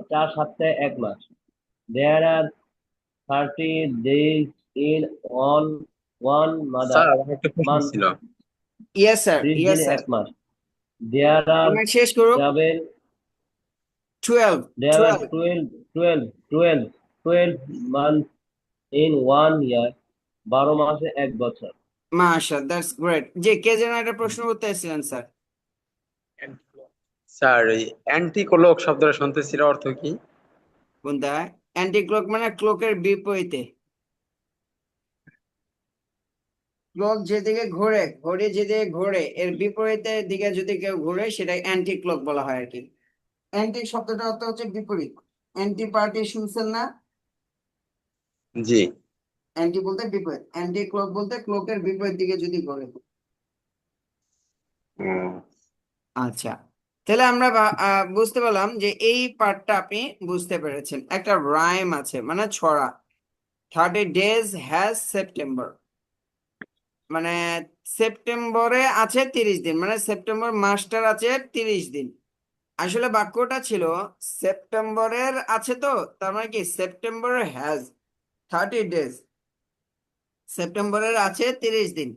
4 সপ্তাহে 1 মাস। There are 30 days in one sir আমার একটা প্রশ্ন month. ছিল। ইয়েস স্যার 30 ইয়েস দিনে স্যার। 1 মাস। There are আমরা শেষ করুন। 12 There are 12 months in 1 year. 12 মাসে 1 বছর। মাশা, দ্যাটস গ্রেট। যে কে যেন একটা প্রশ্ন করতে এসেছিলেন স্যার? স্যার এই অ্যান্টি ক্লক শব্দটা শুনতেছি, এর অর্থ কি? কোনটা? অ্যান্টি ক্লক মানে ক্লকের বিপরীতে। ক্লক যেদিকে ঘোরে, ঘড়ি যেদিকে ঘোরে, এর বিপরীতের দিকে যদি কেউ ঘোরে সেটা অ্যান্টি ক্লক বলা হয় আর কি। অ্যান্টি শব্দটার অর্থ হচ্ছে বিপরীত। অ্যান্টি পার্টি শুনছেন না? জি। অ্যান্টি বলতে বিপরীত, অ্যান্টি ক্লক বলতে ক্লকের বিপরীত দিকে যদি ঘোরে। আচ্ছা, তাহলে আমরা বুঝতে পারলাম যে এই পার্টটা আপনি বুঝতে পেরেছেন। একটা রাইম আছে মানে ছড়া। 30 days has September, মানে সেপ্টেম্বরে আছে 30 দিন, মানে সেপ্টেম্বর মাসটার আছে 30 দিন। আসলে বাক্যটা ছিল সেপ্টেম্বরের আছে, তো তার মানে কি সেপ্টেম্বর হ্যাজ 30 days, সেপ্টেম্বরের আছে 30 দিন।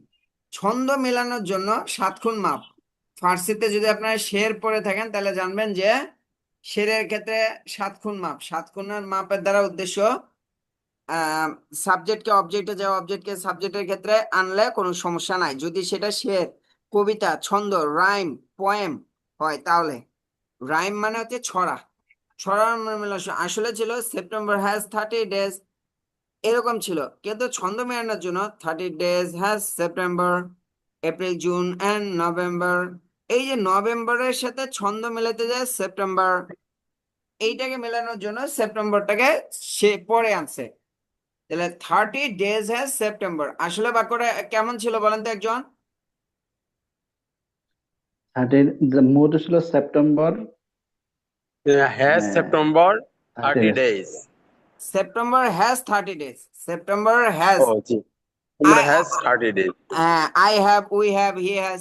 ছন্দ মেলানোর জন্য 7 খুন মাপ। ফার্সিতে যদি আপনারা শের পড়ে থাকেন তাহলে জানবেন যে শেরের ক্ষেত্রে 7 খুন মাপ। 7 খুনের মাপের দ্বারা উদ্দেশ্য সাবজেক্টকে অবজেক্টে যাওয়া, অবজেক্টকে সাবজেক্টের ক্ষেত্রে আনলে কোনো সমস্যা নাই, যদি সেটা শের, কবিতা, ছন্দ, রাইম, পোয়েম হয় তাহলে। রাইম মানে হচ্ছে ছড়া। ছড়ার মানে আসলে ছিল সেপ্টেম্বর হ্যাজ 30 ডেজ, এরকম ছিল, কিন্তু ছন্দ মেলানোর জন্য 30 days has September, April, June and November. এই যে নভেম্বরের সাথে ছন্দ মেলাতে যায় সেপ্টেম্বর, এইটাকে মেলানোর জন্য সেপ্টেম্বরটাকে সে পরে আনছে। তাহলে 30 ডেজ হ্যাজ সেপ্টেম্বর, আসলে বাক্যটা কেমন ছিল বলেন তো একজন? মোট ছিল September has September 30 days. Days. September has 30 days, September has. ও জি, তোমরা has 30 days. I have, we have, he has.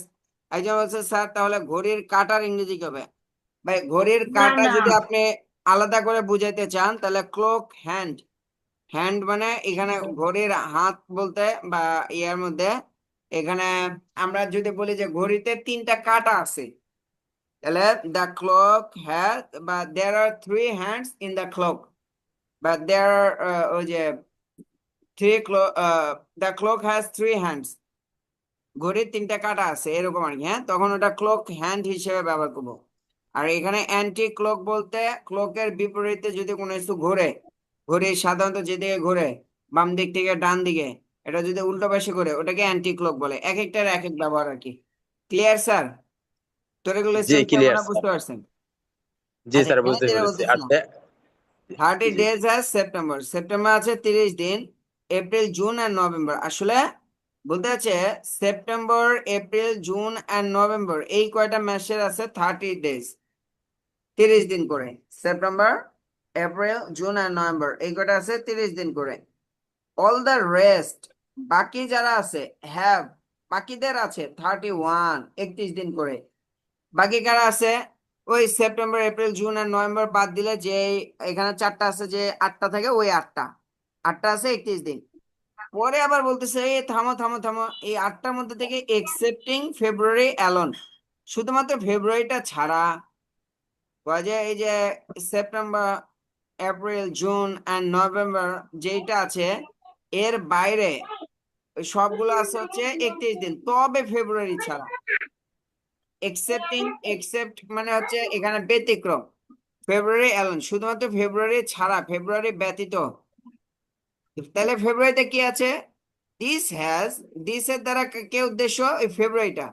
একজন বলছে স্যার তাহলে ঘড়ির কাঁটার ইংরেজি কি হবে? ভাই ঘড়ির কাঁটা যদি আপনি আলাদা করে বুঝাইতে চান তাহলে ক্লক হ্যান্ড। হ্যান্ড মানে এখানে ঘড়ির হাত বলতে বা ইয়ার মধ্যে, এখানে আমরা যদি বলি যে ঘড়িতে 3টা কাঁটা আছে, তাহলে দ্য ক্লক হ্যাজ বা দেয়ার আর 3 হ্যান্ডস ইন দ্য ক্লক, বা দেয়ার আর ওই যে 3 clock, the clock has 3 hands, ঘড়ির 3টা কাঁটা আছে এরকম আর কি। হ্যাঁ, তখন ওটা ক্লক হ্যান্ড হিসেবে ব্যবহার করবো। আর এখানে অ্যান্টি ক্লক বলতে ক্লকের বিপরীতে যদি কোনো কিছু ঘোরে, ঘড়ি সাধারণত যেদিকে ঘোরে, বাম দিক থেকে ডান দিকে, এটা যদি উল্টো পাশে ঘোরে ওটাকে অ্যান্টি ক্লক বলে। এক একটার এক এক ব্যবহার আর কি। Clear sir? তো এগুলো জি স্ট্রেংথ ক্লিয়ার না, স্যার। বুঝতে পারছেন? জি আচ্ছা, স্যার, এখানে বুঝতে যেটা পেরেছি। আর বলতেছিলাম, 30 জি days has সেপ্টেম্বর। সেপ্টেম্বর আছে 30 দিন, এপ্রিল জুন আর নভেম্বর। আসলে বলতে আছে সেপ্টেম্বর, এপ্রিল, জুন আর নভেম্বর এই কয়টা মাসের আছে 30 days, 30 দিন করে। সেপ্টেম্বর, এপ্রিল, জুন আর নভেম্বর এই কয়টা আছে 30 দিন করে। অল দ্য রেস্ট, বাকি যারা আছে, হ্যাভ, বাকিদের আছে 31 দিন করে। বাকি কারা আছে? ওই সেপ্টেম্বর, এপ্রিল, জুন আর নভেম্বর বাদ দিলে যে এখানে 4টা আছে, যে 8টা থাকে, ওই 8টা আছে 31 দিন। পরে আবার বলতেছে এই থামো থামো থামো, এই 8টার মধ্যে থেকে এক্সেপ্টিং ফেব্রুয়ারি অ্যালোন, শুধুমাত্র ফেব্রুয়ারিটা ছাড়া। যে এই যে সেপ্টেম্বর, এপ্রিল, জুন আর নভেম্বর যেটা আছে, এর বাইরে ওই সবগুলো আছে হচ্ছে 31 দিন, তবে ফেব্রুয়ারি ছাড়া। এক্সেপ্ট মানে হচ্ছে এখানে ব্যতিক্রম। ফেব্রুয়ারি অ্যালোন, শুধুমাত্র ফেব্রুয়ারি ছাড়া, ফেব্রুয়ারি ব্যতীত। তাহলে ফেব্রুয়ারিতে কি আছে? দিস এর দ্বারা কে উদ্দেশ্য? এই ফেব্রুয়ারিটা।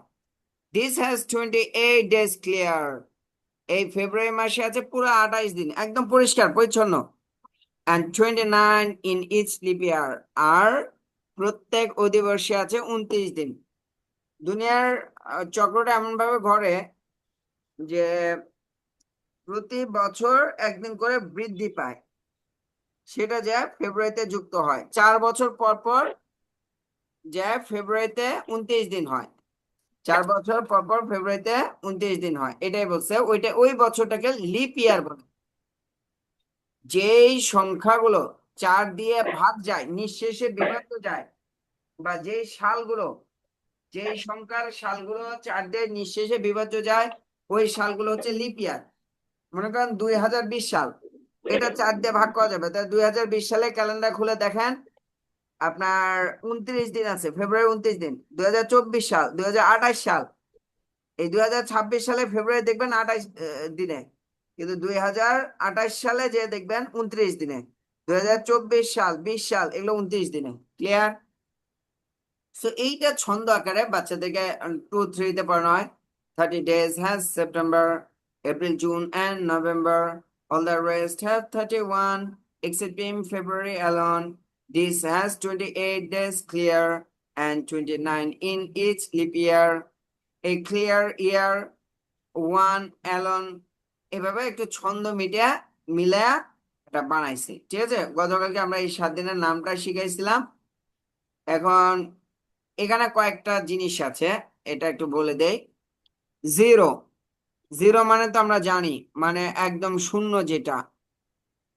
This has 28 days clear. এই ফেব্রুয়ারি মাসে আছে পুরো 28 দিন, একদম পরিষ্কার পরিচ্ছন্ন। and 29 in each leap year, আর প্রত্যেক অধিবর্ষে আছে 29 দিন। দুনিয়ার চক্রটা এমন ভাবে ঘোরে যে প্রতি বছর একদিন করে বৃদ্ধি পায়, সেটা যা ফেব্রুয়ারিতে যুক্ত হয়। 4 বছর পর পর যা ফেব্রুয়ারিতে 29 দিন হয়। 4 বছর পর পর ফেব্রুয়ারিতে 29 দিন হয়, এটাই বলছে। ওই বছরটাকে লিপ ইয়ার বলে। যেই সংখ্যাগুলো 4 দিয়ে ভাগ যায়, নিঃশেষে বিভক্ত যায়, বা যেই সংখ্যার সালগুলো 4 দিয়ে নিঃশেষে বিভাজ্য যায়, ওই সালগুলো হচ্ছে লিপ ইয়ার। মনে করেন 2020 সাল, এটা 4 দিয়ে ভাগ করা যাবে। তাই 2020 সালে ক্যালেন্ডার খুলে দেখেন, আপনার 29 দিন আছে, ফেব্রুয়ারি 29 দিন। 2024 সাল, 2028 সাল, এই 2026 সালে ফেব্রুয়ারি দেখবেন 28 দিনে, কিন্তু 2028 সালে যে দেখবেন 29 দিনে। 2024 সাল, 20 সাল এগুলো 29 দিনে। ক্লিয়ার? সো এইটা ছন্দ আকারে বাচ্চাদেরকে 2-3 পড়ানো হয়। 30 days has September, April, June and November. All the rest have 31, excepting February alone. This has 28 days clear and 29 in each leap year. A clear year, one alone. এভাবে একটু ছন্দ মিলা এটা বানাইছে। ঠিক আছে, গতকালকে আমরা এই 7 দিনের নামটা শিখাইছিলাম। এখন এখানে কয়েকটা জিনিস আছে, এটা একটু বলে দেই। জিরো, জিরো মানে তো আমরা জানি, মানে একদম শূন্য যেটা।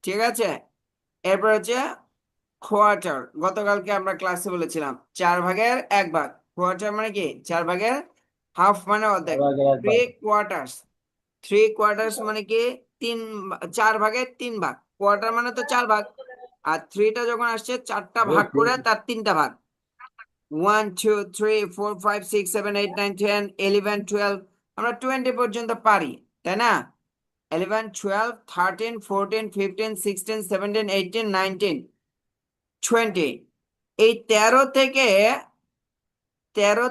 ঠিক আছে, এরপর হচ্ছে কোয়ার্টার, গতকালকে আমরা ক্লাসে বলেছিলাম 4/1 কোয়ার্টার মানে কি? 4/2, মানে অর্ধেক। 3/4, 3/4 মানে কি? 4/3 কোয়ার্টার মানে তো 4 ভাগ। আর 3টা যখন আসছে 4টা ভাগ করে তার 3টা ভাগ। 1, 2, 3, 4, 5, 6, 7, 8, 9, 10, 11, 12, আমরা 20 পর্যন্ত পারি, তাই না? 11, 12, 13, 14, 15, 16, 17, 18, 19, 20। এই 13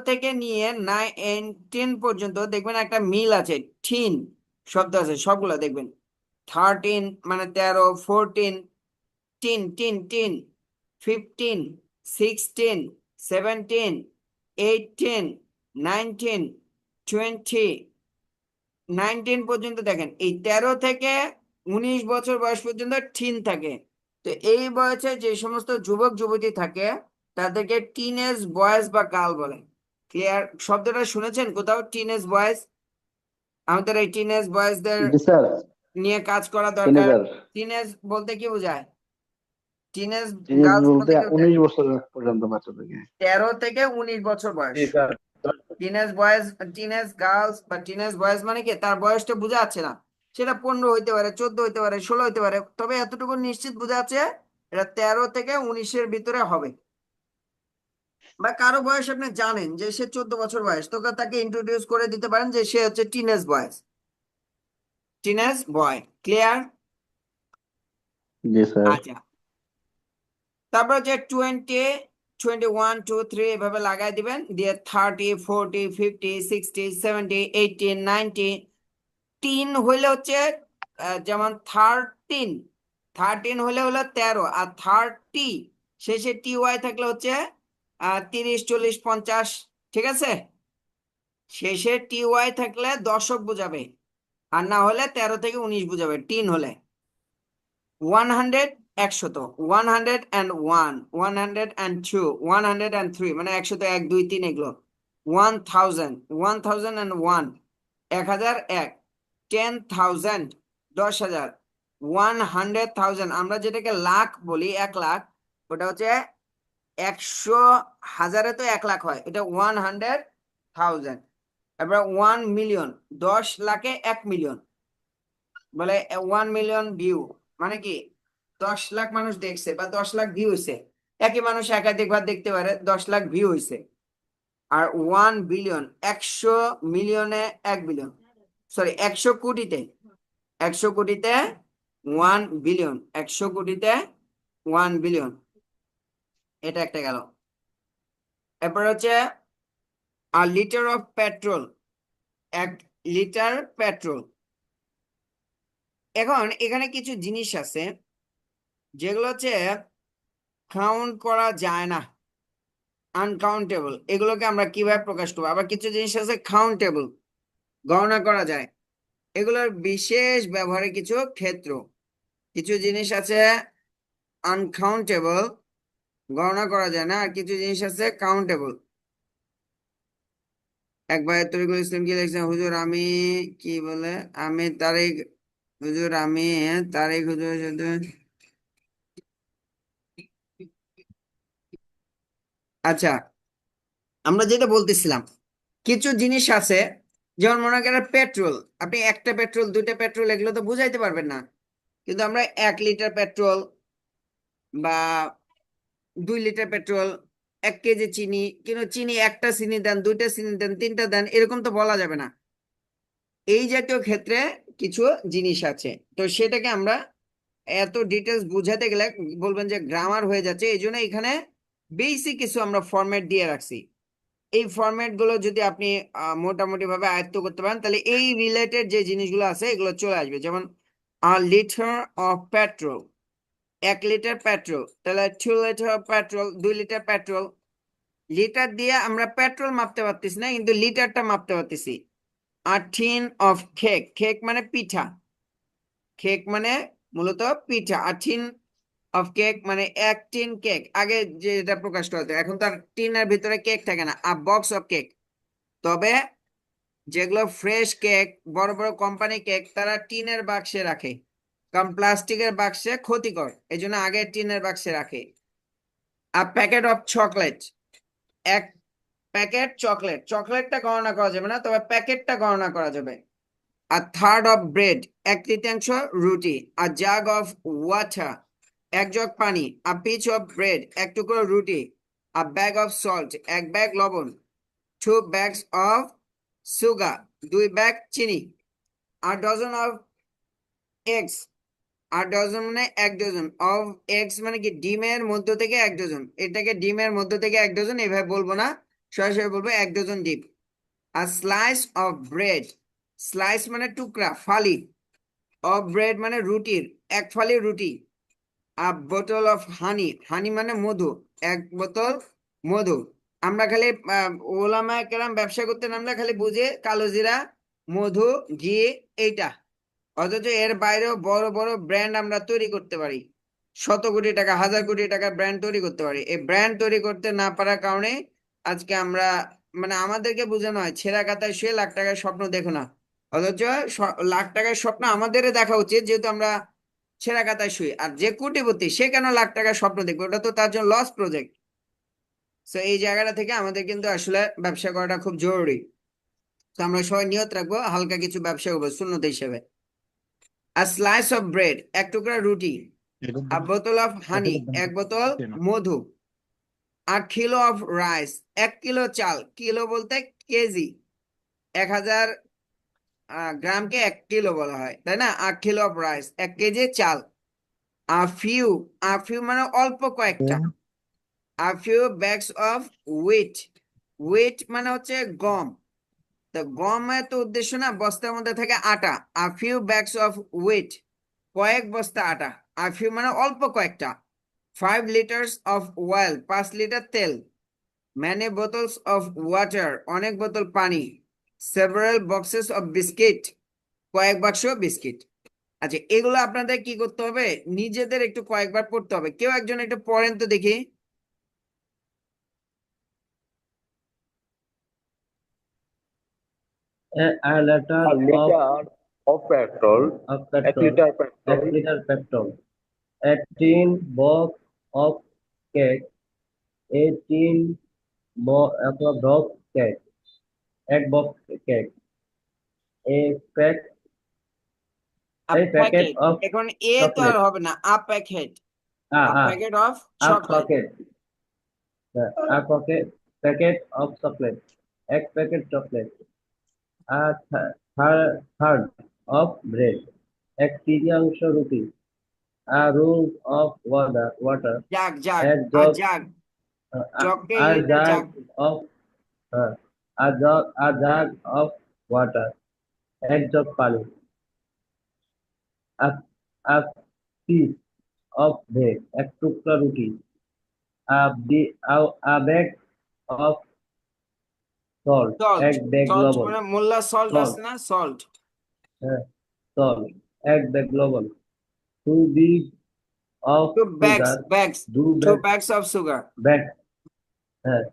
থেকে নিয়ে 19 পর্যন্ত দেখবেন একটা মিল আছে, ঠিন শব্দ আছে, সবগুলো দেখবেন। 13 মানে 13, 14, টিন টিন টিন, 15, 16, 17, 18, 19, 20, 19 পর্যন্ত দেখেন। এই 13 থেকে 19 বছর বয়স পর্যন্ত টিন থাকে। তো এই বয়সে যে সমস্ত যুবক যুবতী থাকে তাদেরকে টিনেজ বয়েজ বা গার্ল বলে। ক্লিয়ার? শব্দটা শুনেছেন কোথাও, টিনেজ বয়েজ? আমাদের এই টিনেজ বয়েজদের জি স্যার, নিয়ে কাজ করা দরকার। টিনেজার। টিনেজ বলতে কি বোঝায়? টিনেজ টিনেজ গার্লস বলতে বলতে কি বোঝায়? 19 বছর পর্যন্ত বাচ্চাদেরকে। 13 থেকে 19 বছর বয়স। জি sir. Teenage boys, teenage girls বা টিনেজ বয়েজ মানে কি? তার বয়সটা বোঝা যাচ্ছে না, সেটা 15 হইতে পারে, 14 হইতে পারে, 16 হইতে পারে, তবে এতটুকু নিশ্চিত বোঝা যাচ্ছে এটা 13 থেকে 19-এর ভিতরে হবে। বা কারো বয়স আপনি জানেন যে সে 14 বছর বয়স, তো তাকে ইন্ট্রোডিউস করে দিতে পারেন যে সে হচ্ছে teenage boys, teenage boy. Clear? জি স্যার। আচ্ছা, তারপর হচ্ছে 20, 21, 2, 3 এভাবে লাগাই দিবেন, দিয়ে 30, 40, 50, 60, 70, 80, 90, 3 হইলে হচ্ছে যেমন 13 হলে হলো 13, আর 30 শেষে TY থাকলে হচ্ছে 30, 40, 50, ঠিক আছে? শেষে TY থাকলে দশক বোঝাবে, আর না হলে 13 থেকে 19 বোঝাবে 3 হলে। 100 একশত, 101, 102, 103 মানে 100, 1, 2, 3 এগুলো। 1000, 1001, 1001, 10,000, 10,000, 100,000, আমরা যেটাকে লাখ বলি, 1 লাখ, ওটা হচ্ছে 100,000 তো 1 লাখ হয়, এটা 100,000। এবার 1 মিলিয়ন, 10 লাখে 1 মিলিয়ন, বলে 1 মিলিয়ন ভিউ, মানে কি 10 লাখ মানুষ দেখছে বা 10 লাখ ভিউ হয়েছে। একই মানুষ একাধিকবার দেখতে পারে, 10 লাখ ভিউ হয়েছে। আর 1 বিলিয়ন, 100 মিলিয়নে 1 বিলিয়ন, সরি 100 কোটিতে, 100 কোটিতে 1 বিলিয়ন, 100 কোটিতে 1 বিলিয়ন, এটা একটা গেল। এরপর হচ্ছে litre of petrol, 1 litre petrol. এখন এখানে কিছু জিনিস আছে যেগুলো হচ্ছে কাউন্ট করা যায় না, আনকাউন্টেবল, এগুলোকে আমরা কিভাবে প্রকাশ করবো? আবার কিছু জিনিস আছে কাউন্টেবল, গণনা করা যায়। এগুলোর বিশেষ ব্যবহারের কিছু ক্ষেত্র, কিছু জিনিস আছে আনকাউন্টেবল, গণনা করা যায় না, আর কিছু জিনিস আছে কাউন্টেবল। একবার তরিকুল ইসলাম কি লিখছেন, হুজুর আমি কি বলে, আমি তারিখ, হুজুর আমি তারিখ, হুজুর শুধু, আচ্ছা আমরা যেটা বলতেছিলাম, কিছু জিনিস আছে, যেমন মনে করেন পেট্রোল, আপনি একটা পেট্রোল, দুইটা পেট্রোল এগুলো তো বুঝাইতে পারবেন না, কিন্তু আমরা 1 লিটার পেট্রোল বা 2 লিটার পেট্রোল, 1 কেজি চিনি, কিন্তু চিনি একটা চিনি দেন, দুইটা চিনি দেন, তিনটা দেন, এরকম তো বলা যাবে না। এই জাতীয় ক্ষেত্রে কিছু জিনিস আছে, তো সেটাকে আমরা এত ডিটেলস বুঝাতে গেলে বলবেন যে গ্রামার হয়ে যাচ্ছে, এই জন্য এখানে বেসিক কিছু আমরা ফরম্যাট দিয়ে রাখছি। এই ফরম্যাট গুলো যদি আপনি মোটামুটি ভাবে আয়ত্ত করতে পারেন, তাহলে এই রিলেটেড যে জিনিসগুলো আছে এগুলো চলে আসবে। যেমন litre of petrol, 1 litre petrol, তাহলে 2 litre petrol, 2 litre petrol. Litre দিয়ে আমরা পেট্রোল মাপতে পারতেছি না, কিন্তু লিটারটা মাপতে পারতেছি। আর টিন অফ কেক, কেক মানে পিঠা, কেক মানে মূলত পিঠা, আর টিন অফ কেক মানে 1 টিন কেক। আগে যেটা প্রকাশ করা হতো, এখন তার টিনের ভিতরে কেক থাকে না, আর বক্স অফ কেক। তবে যেগুলো ফ্রেশ কেক, বড় বড় কোম্পানি কেক, তারা টিনের বাক্সে রাখে, কারণ প্লাস্টিকের বাক্সে ক্ষতিকর, এই জন্য আগে টিনের বাক্সে রাখে। আর packet of chocolate, 1 packet chocolate, চকলেটটা গণনা করা যাবে না, তবে প্যাকেটটা গণনা করা যাবে। আর থার্ড অফ ব্রেড, 1 তৃতীয়াংশ রুটি। আর জাগ অফ ওয়াটার, 1 জগ পানি। আর পিচ অফ ব্রেড, 1 টুকরো রুটি। আর ব্যাগ অফ সল্ট, 1 ব্যাগ লবণ। 2 ব্যাগস অফ সুগার, 2 ব্যাগ চিনি। আর ডজন অফ এগস, আর ডজন মানে 1 ডজন, অফ এগস মানে কি ডিমের মধ্য থেকে 1 ডজন, এটাকে ডিমের মধ্য থেকে 1 ডজন এভাবে বলবো না, সরাসরি বলবো 1 ডজন ডিম। আর স্লাইস অফ ব্রেড, স্লাইস মানে টুকরা, ফালি, অফ ব্রেড মানে রুটির, 1 ফালি রুটি। আর বোতল অফ হানি, হানি মানে মধু, 1 বোতল মধু। আমরা খালি ওলামায়ে কেরাম ব্যবসা করতে নামলে খালি বুঝে কালো জিরা, মধু, ঘি, এইটা। অথচ এর বাইরেও বড় বড় ব্র্যান্ড আমরা তৈরি করতে পারি, 100 কোটি টাকা, 1000 কোটি টাকা ব্র্যান্ড তৈরি করতে পারি। এই ব্র্যান্ড তৈরি করতে না পারার কারণে আজকে আমরা, মানে আমাদেরকে বোঝানো হয় ছেঁড়া কাতায় শুয়ে লাখ টাকার স্বপ্ন দেখো না, অথচ লাখ টাকার স্বপ্ন আমাদের দেখা উচিত, যেহেতু আমরা ছেঁড়া কাতায় শুই। আর যে কোটিপতি সে কেন লাখ টাকার স্বপ্ন দেখবে, ওটা তো তার জন্য লস প্রজেক্ট। তো এই জায়গাটা থেকে আমাদের কিন্তু আসলে ব্যবসা করাটা খুব জরুরি। তো আমরা সবাই নিয়ত রাখবো হালকা কিছু ব্যবসা করবো সুন্নত হিসেবে। A slice of bread, 1 টুকরা রুটি। A bottle of honey, 1 বোতল মধু। A kilo of rice, 1 kilo চাল, কিলো বলতে কেজি, 1000 গ্রামকে 1 কিলো বলা হয়, তাই না? A kilo of rice, 1 KG চাল। a few মানে অল্প কয়েকটা a few bags of wheat মানে হচ্ছে গম তো গমের তো উদ্দেশ্য না বস্তার মধ্যে থাকে আটা a few bags of wheat কয়েক বস্তা আটা a few মানে অল্প কয়েকটা 5 liters of oil 5 লিটার তেল many bottles of water অনেক বোতল পানি several boxes of biscuit কয়েক বাক্স বিস্কিট আচ্ছা এগুলো আপনাদের কি করতে হবে নিজেদের একটু কয়েকবার পড়তে হবে কেউ একজন একটু পড়েন তো দেখি A liter A liter of petrol, of 1 petrol, liter 1 petrol, liter petrol, a tin box of cake, a tin box cake, egg box cake, a pack, a a packet packet of এখন এ তো আর chocolate, হবে না a packet a a packet of a chocolate packet, packet of chocolate, egg packet chocolate, a third of bread, এক তৃতীয়াংশ রুটি, a roll of water, jug এক a jug jug জগকে a ইংরেজিতে jug jug of a jug of water, এক jug পানি, a a piece of bread, এক টুকরা রুটি, a bag of salt, salt এক ব্যাগ salt লবণ, মানে মোল্লা সল্ট salt, আছে না সল্ট হ্যাঁ, salt, এক ব্যাগ লবণ, two big of two sugar, two two bag bags of sugar bag,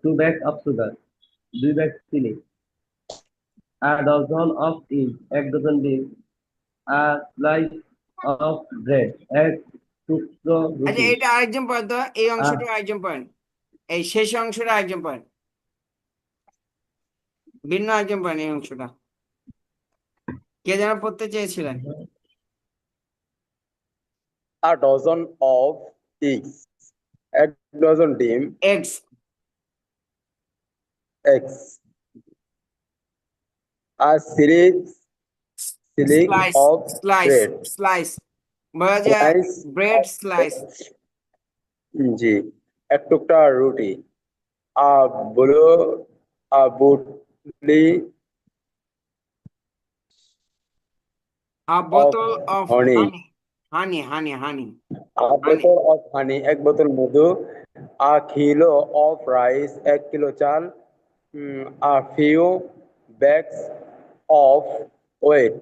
two bags of sugar, দুই ব্যাগ চিনি, a dozen of eggs, এক ডজন ডিম, a slice of bread, এক টুকরো আচ্ছা রুটি, এটা আরেকজন পয়েন্ট তো এই a অংশটা আরেকজন পয়েন্ট এই শেষ অংশটা আরেকজন পয়েন্ট ভিন্ন আরেকজন পয়েন্ট এই অংশটা কে যেন পড়তে চেয়েছিলেন a dozen of eggs, 1 dozen ডিম, eggs eggs, a series of bread, বলা যায় slice ব্রেড of স্লাইস জি, এক টুকরা রুটি, a blue a bootly a bottle of honey, honey a bottle of honey, এক বোতল মধু, a kilo of rice, 1 kilo চাল, a few bags of wheat,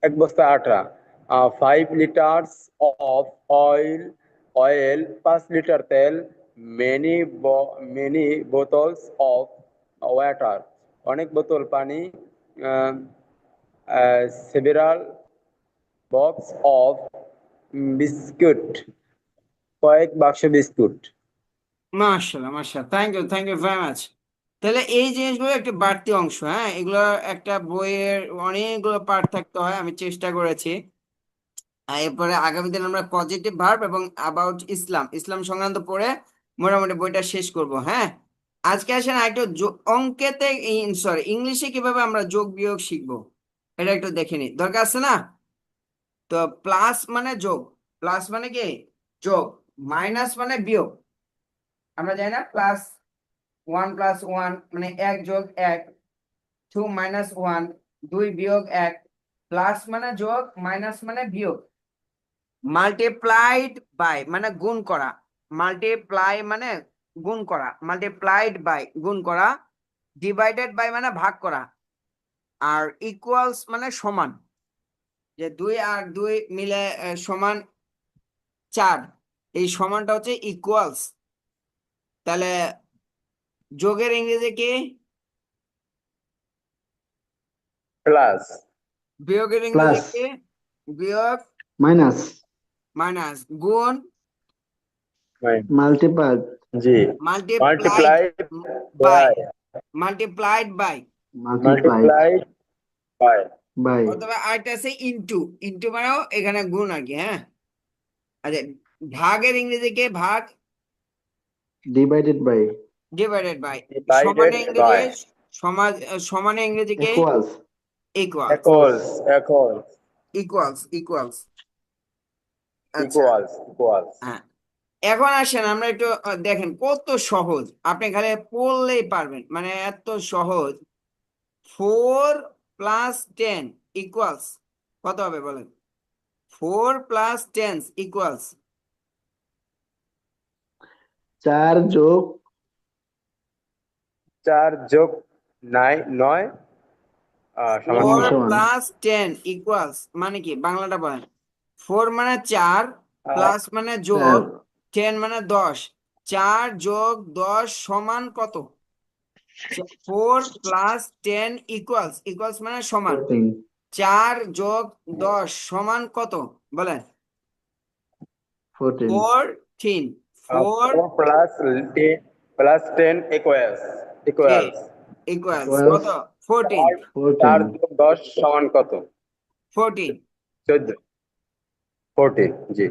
এক বস্তা আটা, 5 liters of oil, 5 লিটার তেল, many bottles of water, অনেক বোতল পানি, several box of biscuit, কয়েক বাক্স বিস্কুট। মাশাআল্লাহ থ্যাংক ইউ ভেরি মাচ তাহলে এই জিনিসগুলো একটু বাড়তি অংশ হ্যাঁ এগুলো একটা বইয়ের অনেকগুলো পার্ট থাকতে হয় আমি চেষ্টা করেছি আর এরপরে আগামী দিন আমরা পজিটিভ ভার্ব এবং অ্যাবাউট ইসলাম সংক্রান্ত পড়ে মোটামুটি বইটা শেষ করব হ্যাঁ আজকে আসেন একটু অঙ্কেতে সরি ইংলিশে কিভাবে আমরা যোগ বিয়োগ শিখবো এটা একটু দেখে নি দরকার আছে না তো প্লাস মানে যোগ প্লাস মানে কি যোগ মাইনাস মানে বিয়োগ আমরা জানি না প্লাস 1 + 1 মানে 1 + 1 2 - 1 2 বিয়োগ 1 প্লাস মানে যোগ মাইনাস মানে বিয়োগ মাল্টিপ্লাইড বাই মানে গুণ করা মাল্টিপ্লাই মানে গুণ করা মাল্টিপ্লাইড বাই গুণ করা ডিভাইডেড বাই মানে ভাগ করা আর ইকুয়ালস মানে সমান যে 2 আর 2 মিলে সমান 4 এই সমানটা হচ্ছে ইকুয়ালস তাহলে যোগের ইংরেজি কি প্লাস, বিয়োগের ইংরেজি Plus. কি বিয়োগ মাইনাস মাইনাস গুণ মাল্টিপ্লাই জি, multiplied by multiplied by by অথবা আরেকটা আছে ইনটু মানেও এখানে গুণ আর কি হ্যাঁ আচ্ছা ভাগের ইংরেজি কে ভাগ divided by divided by Divided সমানে by. ইংরেজি সমানে ইংরেজি কে ইকুয়ালস ইকুয়ালস equals, ইকুয়ালস আচ্ছা equals হ্যাঁ, এখন আসেন আমরা একটু দেখেন কত সহজ, আপনি খালি পড়লেই পারবেন, মানে এত সহজ। 4 + 10 ইকুয়ালস কত হবে বলেন? 4 + 10 ইকুয়ালস 4 যোগ 4 যোগ 9 সমান ফোর সমান। প্লাস 10 ইকুয়ালস মানে কি বাংলাটা বলেন? 4 মানে 4, প্লাস মানে যোগ, 10 মানে 10। 4 যোগ 10 সমান কত? 4 + 10 ইকুয়ালস মানে সমান। 14 4 যোগ 10 সমান কত বলেন? 14 14। 4 4 + 10 equals ইকুয়ালস equals কত? 14। 4 14 যোগ 10 সমান কত? 14। 14 14 জি।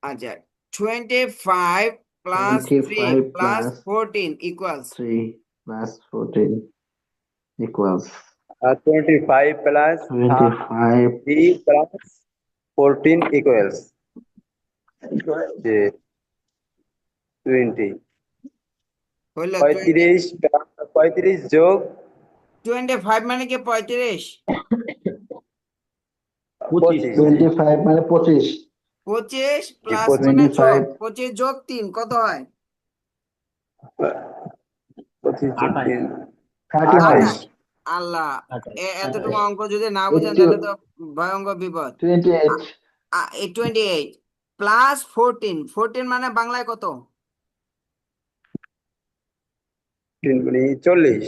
আচ্ছা, 25 + 3 25 + plus 14 equals 3 plus 14 equals 25 plus 25 3 plus 14 equals জি 20 হইলো 35 যোগ 25 মানে কি 35? 25 25 মানে 25 25 জি, প্লাস 25 মানে যোগ, 25 25 যোগ 3 কত হয়? 25 যোগ 3 31 28। আল্লাহ, এতটুকু 28 অঙ্ক যদি না বুঝেন 80 তাহলে তো ভয়ঙ্কর বিপদ। 28 28 প্লাস 14, 14 মানে বাংলায় কত? মানে 40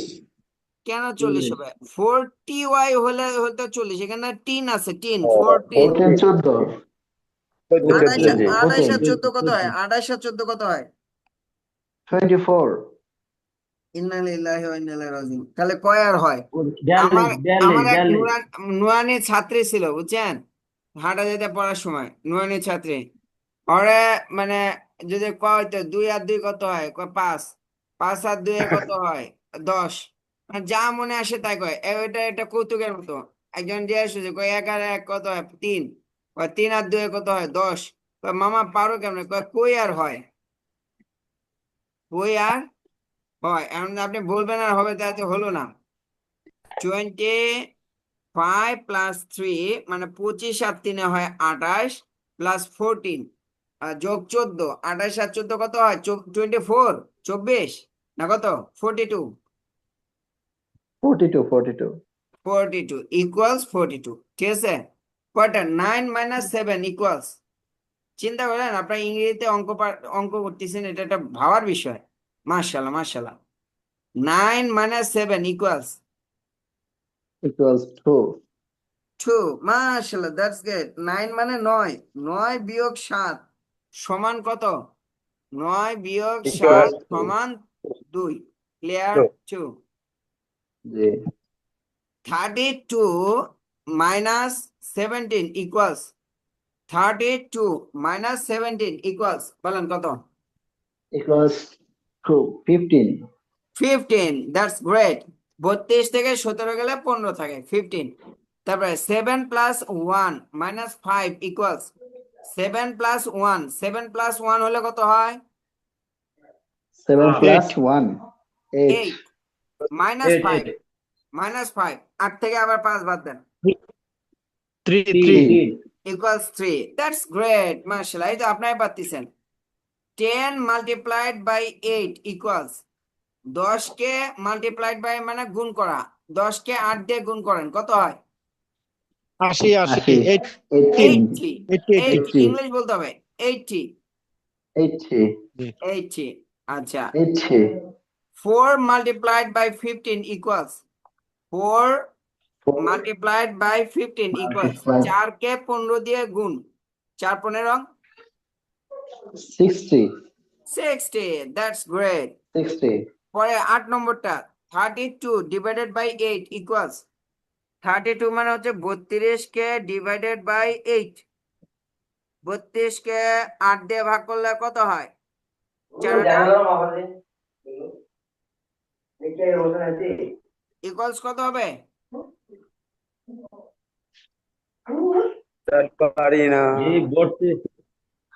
কেন 40 হবে? 40y হলে 40, এখানে 10 আছে, 10 ও, 14। 14 14 চোদ্দ জি 28 আর 14 14 কত হয়? 28 আর 14 কত হয়? 24 ইন্না লিল্লাহি ওয়া ইন্না ইলাইহি রাজিউন। তাহলে কয় আর হয়? 42 আমার 42 এক 42 নুরানি ছাত্রী ছিল বুঝছেন, হাঁটা যেতে পড়ার সময় নুরানি ছাত্রী। ওরে মানে যদি কয় তো 2 আর 2 কত হয়, কয় 5, 5 আর 2 কত হয়? 10। মানে যা মনে আসে তাই কয়, এটা এটা কৌতুকের মতো। একজন জিজ্ঞেস করছে, কয় 1 আর 1 কত হয়? 3। কয় 3 আর 2 কত হয়? 10। কয় মামা পারো কেমনে? কয় কই আর হয়, কই আর হয়। এখন আপনি বলবেন আর হবে, তাই তো হলো না। 25 + 3 মানে 25 আর 3 হয় 28, প্লাস 14 আর যোগ 14। 28 আর 14 কত হয়? 24, 24 না কত? 42 42 42 42 ইকুয়ালস 42। ঠিক আছে, কয়টা? 9 - 7 ইকুয়ালস, চিন্তা করেন আপনার ইংরেজিতে অঙ্ক করতেছেন, এটা একটা ভাবার বিষয়। মাশাআল্লাহ মাশাআল্লাহ। 9 - 7 ইকুয়ালস equals 2 2। মাশাআল্লাহ, দ্যাটস গ্রেট। 9 মানে 9, 9 বিয়োগ 7 সমান কত? 9 বিয়োগ 7 equals সমান 2। ক্লিয়ার? 2। জি 32 - 17 ইকুয়ালস 32 - 17 ইকুয়ালস বলেন কত? equals 2 15 15। That's great. 32 থেকে 17 গেলে 15 থাকে, 15। তারপরে 7 + 1 - 5 ইকুয়ালস 7 + 1, 7 + 1 হলে কত হয়? 7 plus 8 1 8 8 -5 -5 8 থেকে আবার 5 বাদ দেন, 3 3 ইকুয়ালস 3। দ্যাটস গ্রেট মাশাআল্লাহ, এই তো আপনারাই পারতেছেন। 10 × 8 ইকুয়ালস 10 কে মাল্টিপ্লাইড বাই মানে গুণ করা, 10 কে 8 দিয়ে গুণ করেন কত হয়? 80 80 18 80। 80 ইংলিশ বলতে হবে, 80। 80 80 আচ্ছা। 80 4 × 15 ইকুয়ালস 4 × 15 ইকুয়ালস multiply 4 কে 15 দিয়ে গুণ, 4 15 60 60। That's great. 60 পরে 8 নম্বরটা 32 ÷ 8 ইকুয়ালস 32 মানে হচ্ছে 32 কে ডিভাইডেড বাই 8। 32 কে 8 দিয়ে ভাগ করলে কত হয়? 4 ইকুয়ালস কত হবে? পারি না এই বলতে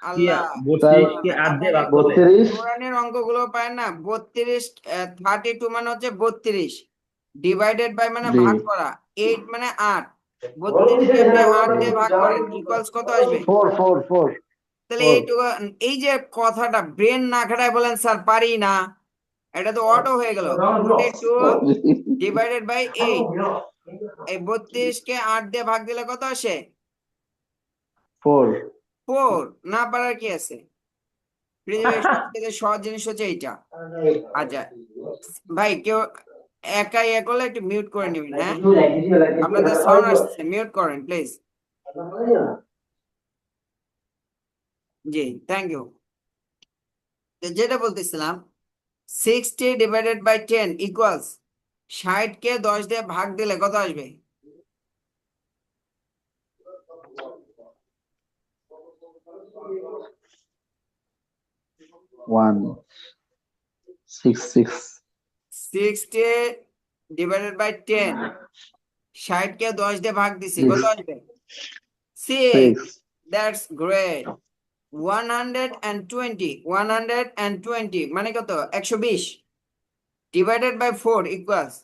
আল্লাহ, 32 কে 8 দিয়ে ভাগ করলে 32 কোরআনের অঙ্কগুলো পায় না। 32 32 মানে হচ্ছে 32, ডিভাইডেড বাই মানে জি ভাগ করা, 8 মানে 8, 32 কে আপনি 8 দিয়ে ভাগ করেন, ইকুয়ালস কত আসবে? 4 তাহলে এইটুকু, এই যে কথাটা ব্রেন না খাটায় বলেন স্যার পারি না, এটা তো অটো হয়ে গেল। 42 ডিভাইডেড বাই 8, এই 32 কে 8 দিয়ে ভাগ দিলে কত আসে? 4 4। না পারার কি আছে? পৃথিবীর সবথেকে সহজ জিনিস হচ্ছে এইটা। আচ্ছা ভাই, কেউ একাই এ করলে একটু মিউট করে নেবেন, হ্যাঁ? আপনাদের সাউন্ড আসছে, মিউট করেন প্লিজ। G, thank you. যেটা বলতেছিলাম, 60 ডিভাইডেড বাই 10 ইকুয়ালস 60 কে 10 দিয়ে ভাগ দিলে কত আসবে? 166 60 ডিভাইডেড বাই 10, 60 কে 10 দিয়ে ভাগ দিছি, কত আসবে? 6। 6 দ্যাটস গ্রেট। 120 মানে কত? 120 ডিভাইডেড বাই 4 ইকুয়ালস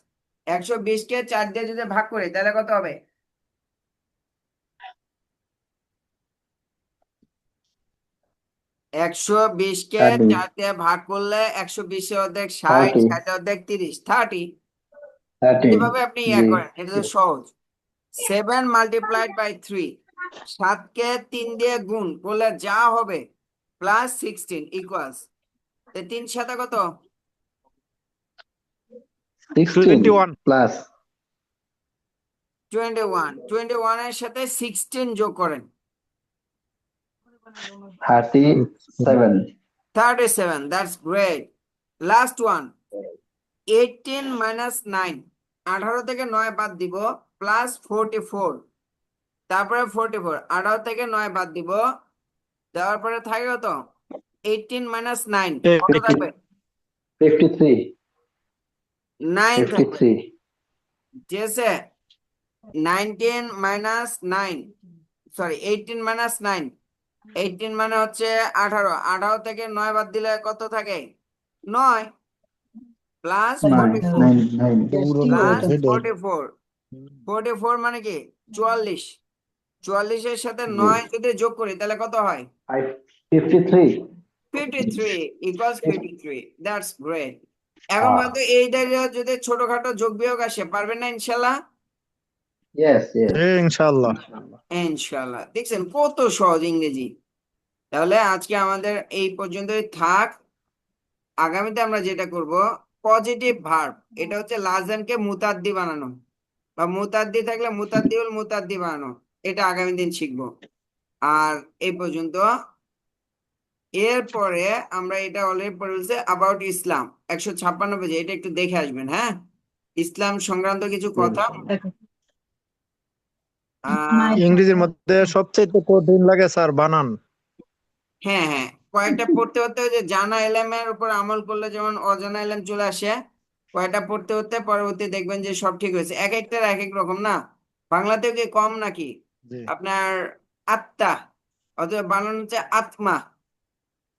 120 কে 4 দিয়ে যদি ভাগ করি তাহলে কত হবে? 120 কে 30 4 দিয়ে ভাগ করলে 120 এর অর্ধেক 60, 30 60 এর অর্ধেক 30, 30। 30 এভাবে আপনি ইয়া জি করেন, এটা তো সহজ। 7 মাল্টিপ্লাইড বাই 3, 7 কে 3 দিয়ে গুণ করলে যা হবে প্লাস 16 ইকুয়ালস 3 সাথে কত? 16 প্লাস 21 এর সাথে 16 যোগ করেন, 37 37। That's great. Last one, 18 minus 9, 18 থেকে 9 বাদ দিব, প্লাস 44, তারপরে 44, 18 থেকে 9 বাদ দিব, দেওয়ার পরে থাকে কত? 18 minus 9 কত থাকবে? 53 9 থাকবে, 53 ঠিক আছে? 19 minus 9, সরি 18 minus 9, 18 মানে হচ্ছে 18, 18 থেকে 9 বাদ দিলে কত থাকে? 9 প্লাস 44 প্লাস 44, 44 মানে কি? 44, 44 এর সাথে 9 যদি যোগ করি তাহলে কত হয়? 53 53 ইকুয়ালস 53। That's great. এখন বলতো এইটা যদি ছোটখাটো যোগ বিয়োগ আসে, পারবেন না ইনশাল্লাহ? yes ইনশাআল্লাহ। ইনশাল্লাহ। দেখছেন কত সহজ ইংরেজি। তাহলে আজকে আমাদের এই পর্যন্তই থাক। আগামীতে আমরা যেটা করব, পজিটিভ ভার্ব, এটা হচ্ছে লাজেমকে মুতাদ্দি বানানো, বা মুতাদ্দি থাকলে মুতাদ্দিউল মুতাদ্দি বানানো, এটা আগামী দিন শিখবো। আর এই পর্যন্ত। এরপরে আমরা এটা অলরেডি পড়ে ফেলছি, অ্যাবাউট ইসলাম 156 পেজে, এটা একটু দেখে আসবেন, হ্যাঁ? ইসলাম সংক্রান্ত কিছু কথা। ইংরেজির মধ্যে সবচেয়ে কঠিন লাগে স্যার বানান। হ্যাঁ হ্যাঁ, কয়েকটা পড়তে হতে যে জানা এলেমের উপর আমল করলে যেমন অজানা এলেম চলে আসে, কয়েকটা পড়তে হতে পরবর্তী দেখবেন যে সব ঠিক হয়েছে। এক একটার এক এক রকম না। বাংলাতেও কি কম নাকি? জি আপনার আত্মা অথবা বানানো হচ্ছে আত্মা,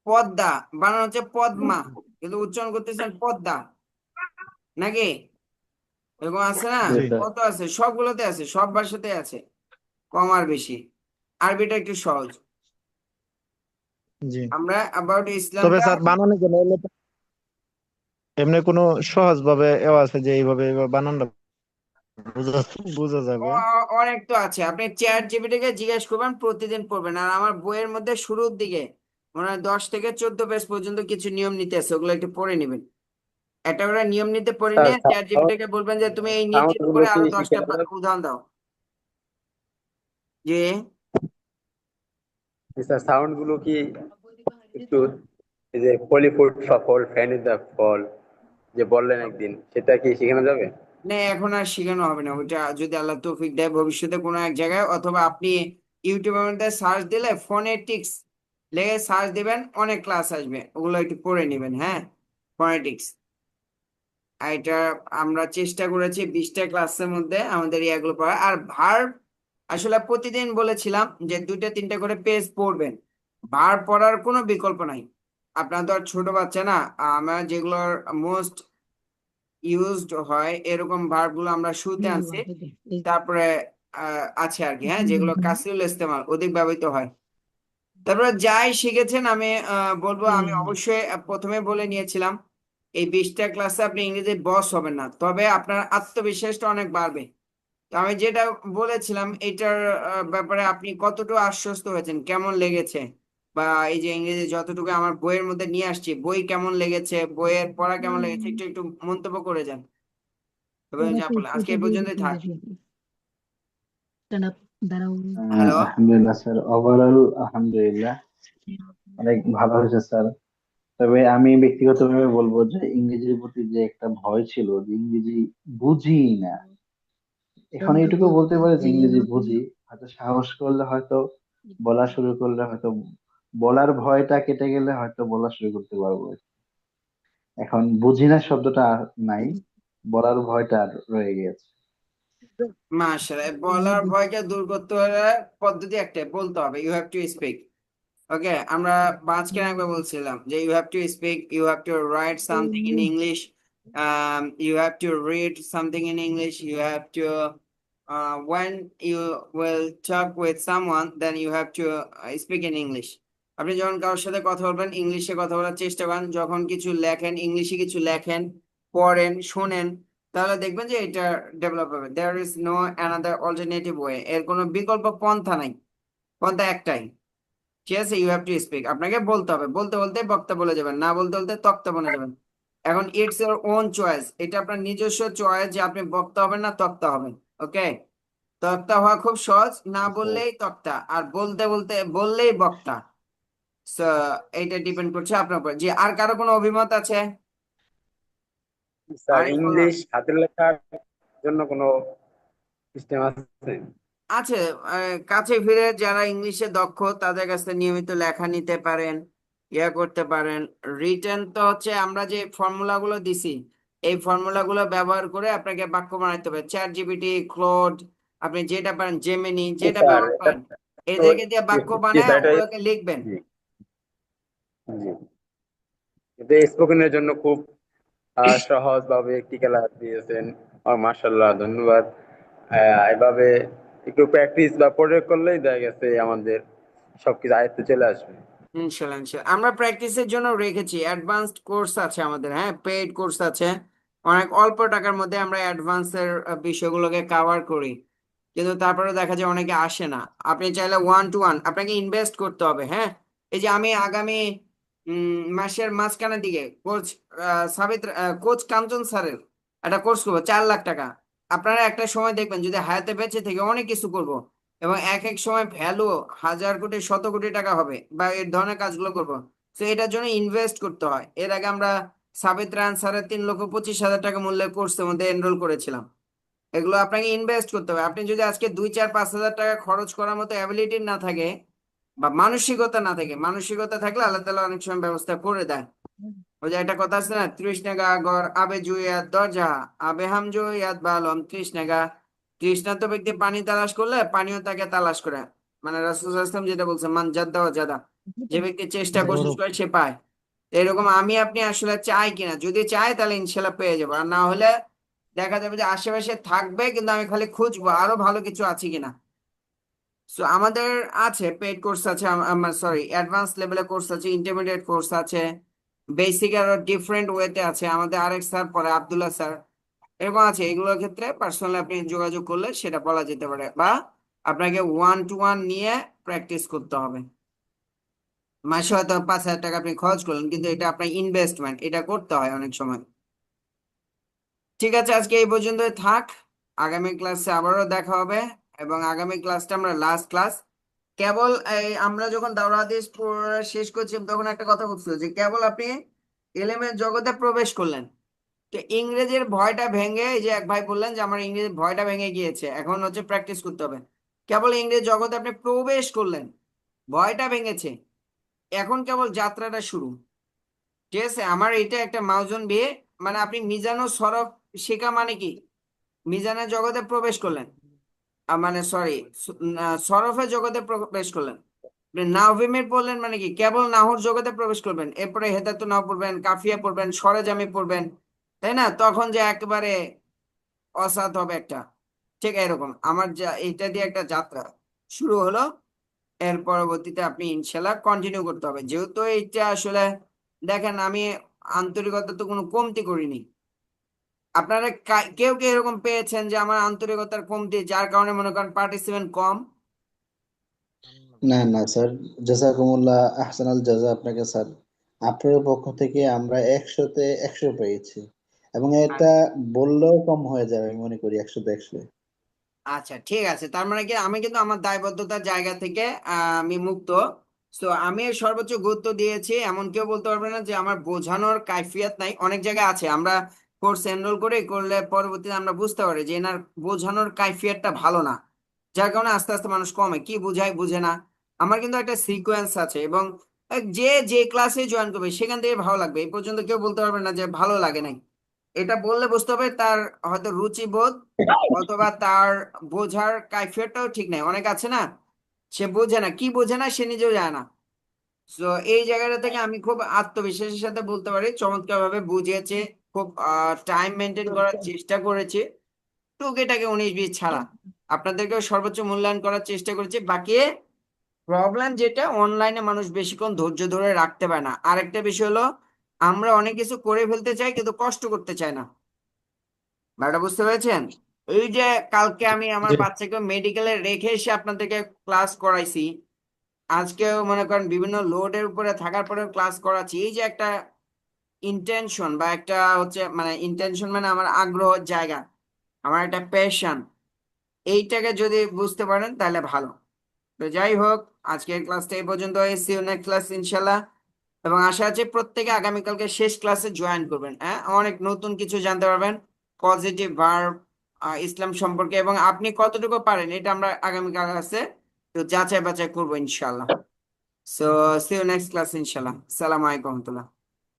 পদ্মা বানানো হচ্ছে পদ্মা, কিন্তু উচ্চারণ করতেছেন পদ্মা, নাকি? এরকম আছে না? জি কত আছে, সবগুলোতে আছে, সব ভাষাতে আছে, কম আর বেশি। আরবিটা একটু সহজ। জি। আমরা অ্যাবাউট তবে ইসলামটা স্যার বানানে গেলে এমনি কোনো সহজ ভাবে এও আছে যে এইভাবে এইভাবে বানানটা বোঝা বোঝা যাবে? অনেক তো আছে, আপনি চ্যাট জিপিটিকে জিজ্ঞেস করবেন, প্রতিদিন পড়বেন। আর আমার বইয়ের মধ্যে শুরুর দিকে মনে হয় 10 থেকে 14 পেজ পর্যন্ত কিছু নিয়ম নীতি আছে, ওগুলো একটু পড়ে নেবেন। একটা করে নিয়ম নীতি পড়ে নিয়ে চ্যাট জিপিটিকে বলবেন যে তুমি এই নীতির সাউন্ড উপরে গুলো কি আরো শিখে 10টা উদাহরণ দাও। যে স্যার সাউন্ড গুলো কি একটু, এই যে ফলি food fall fan is the fall যে বললেন একদিন, সেটা কি শেখানো যাবে? না, এখন আর শেখানো হবে না ওইটা, যদি আল্লাহ তৌফিক দেয় ভবিষ্যতে কোনো এক জায়গায়, অথবা আপনি ইউটিউবের মধ্যে সার্চ দিলে ফোনেটিক্স লেগে সার্চ দিবেন, অনেক ক্লাস আসবে, ওগুলো একটু পড়ে নেবেন, হ্যাঁ? ফোনেটিক্স, এটা আমরা চেষ্টা করেছি 20টা ক্লাসের মধ্যে আমাদের ইয়াগুলো পড়া। আর ভার্ব আসলে প্রতিদিন বলেছিলাম যে 2টা 3টা করে পেজ পড়বেন, ভার্ব পড়ার কোনো বিকল্প নাই। আপনার তো আর ছোট বাচ্চা না, আমরা যেগুলোর মোস্ট ইউজড হয় এরকম ভার্ব গুলো আমরা শুরুতে আনছি, তারপরে আছে আর কি, হ্যাঁ, যেগুলো কাসিরুল ইস্তেমাল অধিক ব্যবহৃত হয়। তারপরে যাই শিখেছেন, আমি বলবো, আমি অবশ্যই প্রথমে বলে নিয়েছিলাম এই 20টা ক্লাসে আপনি ইংরেজি বস হবেন না, তবে আপনার আত্মবিশ্বাসটা অনেক বাড়বে। তো আমি যেটা বলেছিলাম এটার ব্যাপারে আপনি কতটুকু আশ্বস্ত হয়েছেন, কেমন লেগেছে, বা এই যে ইংরেজি যতটুকু আমার বইয়ের মধ্যে নিয়ে আসছি, বই কেমন লেগেছে, বইয়ের পড়া কেমন লেগেছে, একটু একটু মন্তব্য করে যান। এবং যা বলে আজকে এই পর্যন্তই থাক। হ্যালো। আলহামদুলিল্লাহ স্যার, ওভারঅল আলহামদুলিল্লাহ অনেক ভালো হয়েছে স্যার। তবে আমি ব্যক্তিগতভাবে বলবো যে ইংরেজির প্রতি যে একটা ভয় ছিল, যে ইংরেজি বুঝি না, এখন এইটুকু বলতে পারি যে ইংরেজি বুঝি, হয়তো সাহস করলে হয়তো বলা শুরু করলে হয়তো বলার ভয়টা কেটে গেলে হয়তো বলা শুরু করতে পারবো। এখন বুঝি না শব্দটা আর নাই, বলার ভয়টা আর রয়ে গেছে। মাশাআল্লাহ, বলার ভয়কে দূর করতে হলে পদ্ধতি একটাই, বলতে হবে, you have to speak. Okay, আমরা মাঝখানে একবার বলছিলাম যে you have to speak, you have to write something in English, you have to read something in English, you have to when you will talk with someone then you have to speak in English. আপনি যখন কারোর সাথে কথা বলবেন ইংলিশে কথা বলার চেষ্টা করেন, যখন কিছু লেখেন ইংলিশে, কিছু লেখেন, পড়েন, শোনেন, তাহলে দেখবেন যে এটা ডেভেলপ হবে। There is no another alternative way, এর কোনো বিকল্প পন্থা নাই, পন্থা একটাই, ঠিক আছে, ইউ হ্যাভ টু স্পিক। আপনাকে বলতে হবে, বলতে বলতে বক্তা বলে যাবেন, না বলতে বলতে তক্তা বলে যাবেন। এখন ইটস ইওর ওন চয়েস, এটা আপনার নিজস্ব চয়েস যে আপনি বক্তা হবেন না তক্তা হবেন। ওকে, তক্তা হওয়া খুব সহজ, না স্যার, বললেই তক্তা, আর বলতে বলতে বললেই বক্তা। সো এইটা ডিপেন্ড করছে আপনার উপর। যে আর কারো কোনো অভিমত আছে? স্যার, আরিফ বললাম ইংলিশ হাতের লেখার জন্য কোনো সিস্টেম আছে? আছে। কাছে ফিরে যারা ইংলিশে দক্ষ তাদের কাছে নিয়মিত লেখা নিতে পারেন, ইয়া করতে পারেন। রিটেন তো হচ্ছে আমরা যে ফর্মুলা গুলো দিছি, এই ফর্মুলা গুলো ব্যবহার করে আপনাকে বাক্য বানাইতে হবে। চ্যাট জিপিটি, ক্লোড, আপনি যেটা পারেন, জেমিনি, জি যেটা স্যার, ব্যবহার এটা করেন, তো এদেরকে দিয়ে বাক্য জি বানায় স্যার, এটা ওগুলোকে লিখবেন। জি জি কিন্তু স্পোকেনের জন্য খুব সহজ ভাবে একটি খেলা দিয়েছেন। মাশাআল্লাহ, ধন্যবাদ। এভাবে একটু প্র্যাকটিস বা প্রয়োগ করলেই দেখা গেছে আমাদের সবকিছু আয়ত্তে চলে আসবে। ইনশাল্লাহ ইনশাল্লাহ। আমরা প্র্যাকটিসের জন্য রেখেছি, অ্যাডভান্সড কোর্স আছে আমাদের, হ্যাঁ, পেইড কোর্স আছে। অনেক অল্প টাকার মধ্যে আমরা অ্যাডভান্সের বিষয়গুলোকে কভার করি, কিন্তু তারপরে দেখা যায় অনেকে আসে না। আপনি চাইলে 1-to-1 আপনাকে ইনভেস্ট করতে হবে, হ্যাঁ। এই যে আমি আগামী মাসের মাঝখানের দিকে কোচ কাঞ্চন স্যারের একটা কোর্স করবো 4 লাখ টাকা। আপনারা একটা সময় দেখবেন যদি হায়াতে বেঁচে থেকে অনেক কিছু করব, এবং এক এক সময় ভ্যালু হাজার কোটি, শত কোটি টাকা হবে, বা এর ধরনের কাজগুলো করব। তো এটার জন্য ইনভেস্ট করতে হয়। এর আগে আমরা সাবিত রায়হান স্যারের 3,25,000 টাকা মূল্যের কোর্সের মধ্যে এনরোল করেছিলাম। এগুলো আপনাকে ইনভেস্ট করতে হবে। আপনি যদি আজকে 2, 4, 5 হাজার টাকা খরচ করার মতো অ্যাবিলিটি না থাকে, বা মানসিকতা না থাকে, মানসিকতা থাকলে আল্লাহ তাআলা অনেক সময় ব্যবস্থা করে দেয়। ওই যে একটা কথা আছে না, তৃষ্ণাগা গর আবে জুয়াত দরজা, আবে হাম জুয়াত বালম তৃষ্ণাগা। তৃষ্ণার্ত ব্যক্তি পানি তালাশ করলে পানিও তাকে তালাশ করে, মানে রাসূল সাল্লাল্লাহু আলাইহি ওয়াসাল্লাম যেটা বলছে, মান জাদ্দা ওয়া জাদা, যে ব্যক্তি চেষ্টা কোশিশ করে সে পায়। তো এরকম আমি আপনি আসলে চাই কিনা, যদি চাই তাহলে ইনশাল্লাহ পেয়ে যাবো, আর না হলে দেখা যাবে যে আশেপাশে থাকবে কিন্তু আমি খালি খুঁজবো আরো ভালো কিছু আছে কিনা। সো আমাদের আছে পেইড কোর্স আছে, আমার সরি অ্যাডভান্স লেভেলের কোর্স আছে, ইন্টারমিডিয়েট কোর্স আছে, বেসিক আরো ডিফারেন্ট ওয়েতে আছে। আমাদের আরেক স্যার পরে, আব্দুল্লাহ স্যার, এরকম আছে। এগুলোর ক্ষেত্রে পার্সোনালি আপনি যোগাযোগ করলে সেটা বলা যেতে পারে, বা আপনাকে 1-to-1 নিয়ে প্র্যাকটিস করতে হবে। মাসে হয়তো 5,000 টাকা আপনি খরচ করলেন, কিন্তু এটা আপনার ইনভেস্টমেন্ট, এটা করতে হয় অনেক সময়। ঠিক আছে, আজকে এই পর্যন্তই থাক। আগামী ক্লাসে আবারও দেখা হবে, এবং আগামী ক্লাসটা আমরা লাস্ট ক্লাস। কেবল এই আমরা যখন দাওরা হাদিস পড়া শেষ করছিলাম তখন একটা কথা বলছিল যে কেবল আপনি এলেমের জগতে প্রবেশ করলেন, তো ইংরেজির ভয়টা ভেঙে, এই যে এক ভাই বললেন যে আমার ইংরেজির ভয়টা ভেঙে গিয়েছে, এখন হচ্ছে প্র্যাকটিস করতে হবে। কেবল ইংরেজি জগতে আপনি প্রবেশ করলেন, ভয়টা ভেঙেছে, এখন কেবল যাত্রাটা শুরু। ঠিক আছে, আমার এটা একটা মাউজন বিয়ে, মানে আপনি মিজান ও সরফ শেখা মানে কি, মিজানের জগতে প্রবেশ করলেন, মানে সরি, সরফের জগতে প্রবেশ করলেন, নাহভিমের পড়লেন মানে কি কেবল নাহর জগতে প্রবেশ করবেন, এরপরে হেদায়েতুন নাহব পড়বেন, কাফিয়া পড়বেন, সরেজামি পড়বেন, তাই না? তখন যে একেবারে অসাধ হবে একটা, ঠিক এরকম আমার যা এটা দিয়ে একটা যাত্রা শুরু হলো। এর পরবর্তীতে আপনি ইনশাল্লাহ কন্টিনিউ করতে হবে, যেহেতু এটা আসলে দেখেন আমি আন্তরিকতা তো কোনো কমতি করিনি। আপনারা কেউ কেউ এরকম পেয়েছেন যে আমার আন্তরিকতার কমতি, যার কারণে মনে করেন পার্টিসিপেন্ট কম? না না স্যার, জাজাকুমুল্লাহ আহসানাল জাযা আপনাকে স্যার। আপনার পক্ষ থেকে আমরা 100-তে 100 পেয়েছি, এবং এটা বললেও কম হয়ে যাবে, আমি মনে করি 100-তে 100। আচ্ছা ঠিক আছে, তার মানে কি আমি কিন্তু আমার দায়বদ্ধতার জায়গা থেকে আমি মুক্ত। তো আমি এর সর্বোচ্চ গুরুত্ব দিয়েছি, এমন কেউ বলতে পারবে না যে আমার বোঝানোর কাইফিয়াত নাই। অনেক জায়গায় আছে আমরা কোর্স এনরোল করে করলে পরবর্তীতে আমরা বুঝতে পারি যে এনার বোঝানোর কাইফিয়াতটা ভালো না, যার কারণে আস্তে আস্তে মানুষ কমে, কি বুঝায় বুঝে না। আমার কিন্তু একটা সিকোয়েন্স আছে, এবং যে যে ক্লাসে জয়েন করবে সেখান থেকে ভালো লাগবে, এই পর্যন্ত কেউ বলতে পারবে না যে ভালো লাগে নাই। এটা বললে বুঝতে হবে তার হয়তো রুচিবোধ অথবা তার বোঝার কাইফিয়তটাও ঠিক নাই। অনেক আছে না, সে বোঝে না, কি বোঝে না সে নিজেও জানে না। তো এই জায়গাটা থেকে আমি খুব আত্মবিশ্বাসের সাথে বলতে পারি চমৎকার ভাবে বুঝিয়েছে, খুব টাইম মেনটেন করার চেষ্টা করেছে, টুকিটাকে 19-20 ছাড়া আপনাদেরকেও সর্বোচ্চ মূল্যায়ন করার চেষ্টা করেছি। বাকি প্রবলেম যেটা, অনলাইনে মানুষ বেশিক্ষণ ধৈর্য ধরে রাখতে পারে না। আরেকটা বিষয় হলো আমরা অনেক কিছু করে ফেলতে চাই কিন্তু কষ্ট করতে চাই না। ব্যাপারটা বুঝতে পেরেছেন? এই যে কালকে আমি আমার জি। বাচ্চাকে মেডিকেলে রেখে এসে আপনাদেরকে ক্লাস করাইছি, আজকেও মনে করেন বিভিন্ন লোডের উপরে থাকার পরেও ক্লাস করাচ্ছি, এই যে একটা ইন্টেনশন বা একটা হচ্ছে মানে ইন্টেনশন মানে আমার আগ্রহের জায়গা, আমার একটা প্যাশন, এইটাকে যদি বুঝতে পারেন তাহলে ভালো। তো যাই হোক, আজকের ক্লাসটা এই পর্যন্ত, সি ইউ নেক্সট ক্লাস ইনশাল্লাহ। এবং আশা আছে প্রত্যেকে আগামীকালকে শেষ ক্লাসে জয়েন করবেন, হ্যাঁ অনেক নতুন কিছু জানতে পারবেন পজিটিভ ভার্ব, ইসলাম সম্পর্কে, এবং আপনি কতটুকু পারেন এটা আমরা আগামীকাল আছে তো যাচাই বাছাই করবো ইনশাল্লাহ। So see you next class ইনশাল্লাহ। সালাম আলাইকুম রহমতুল্লাহ।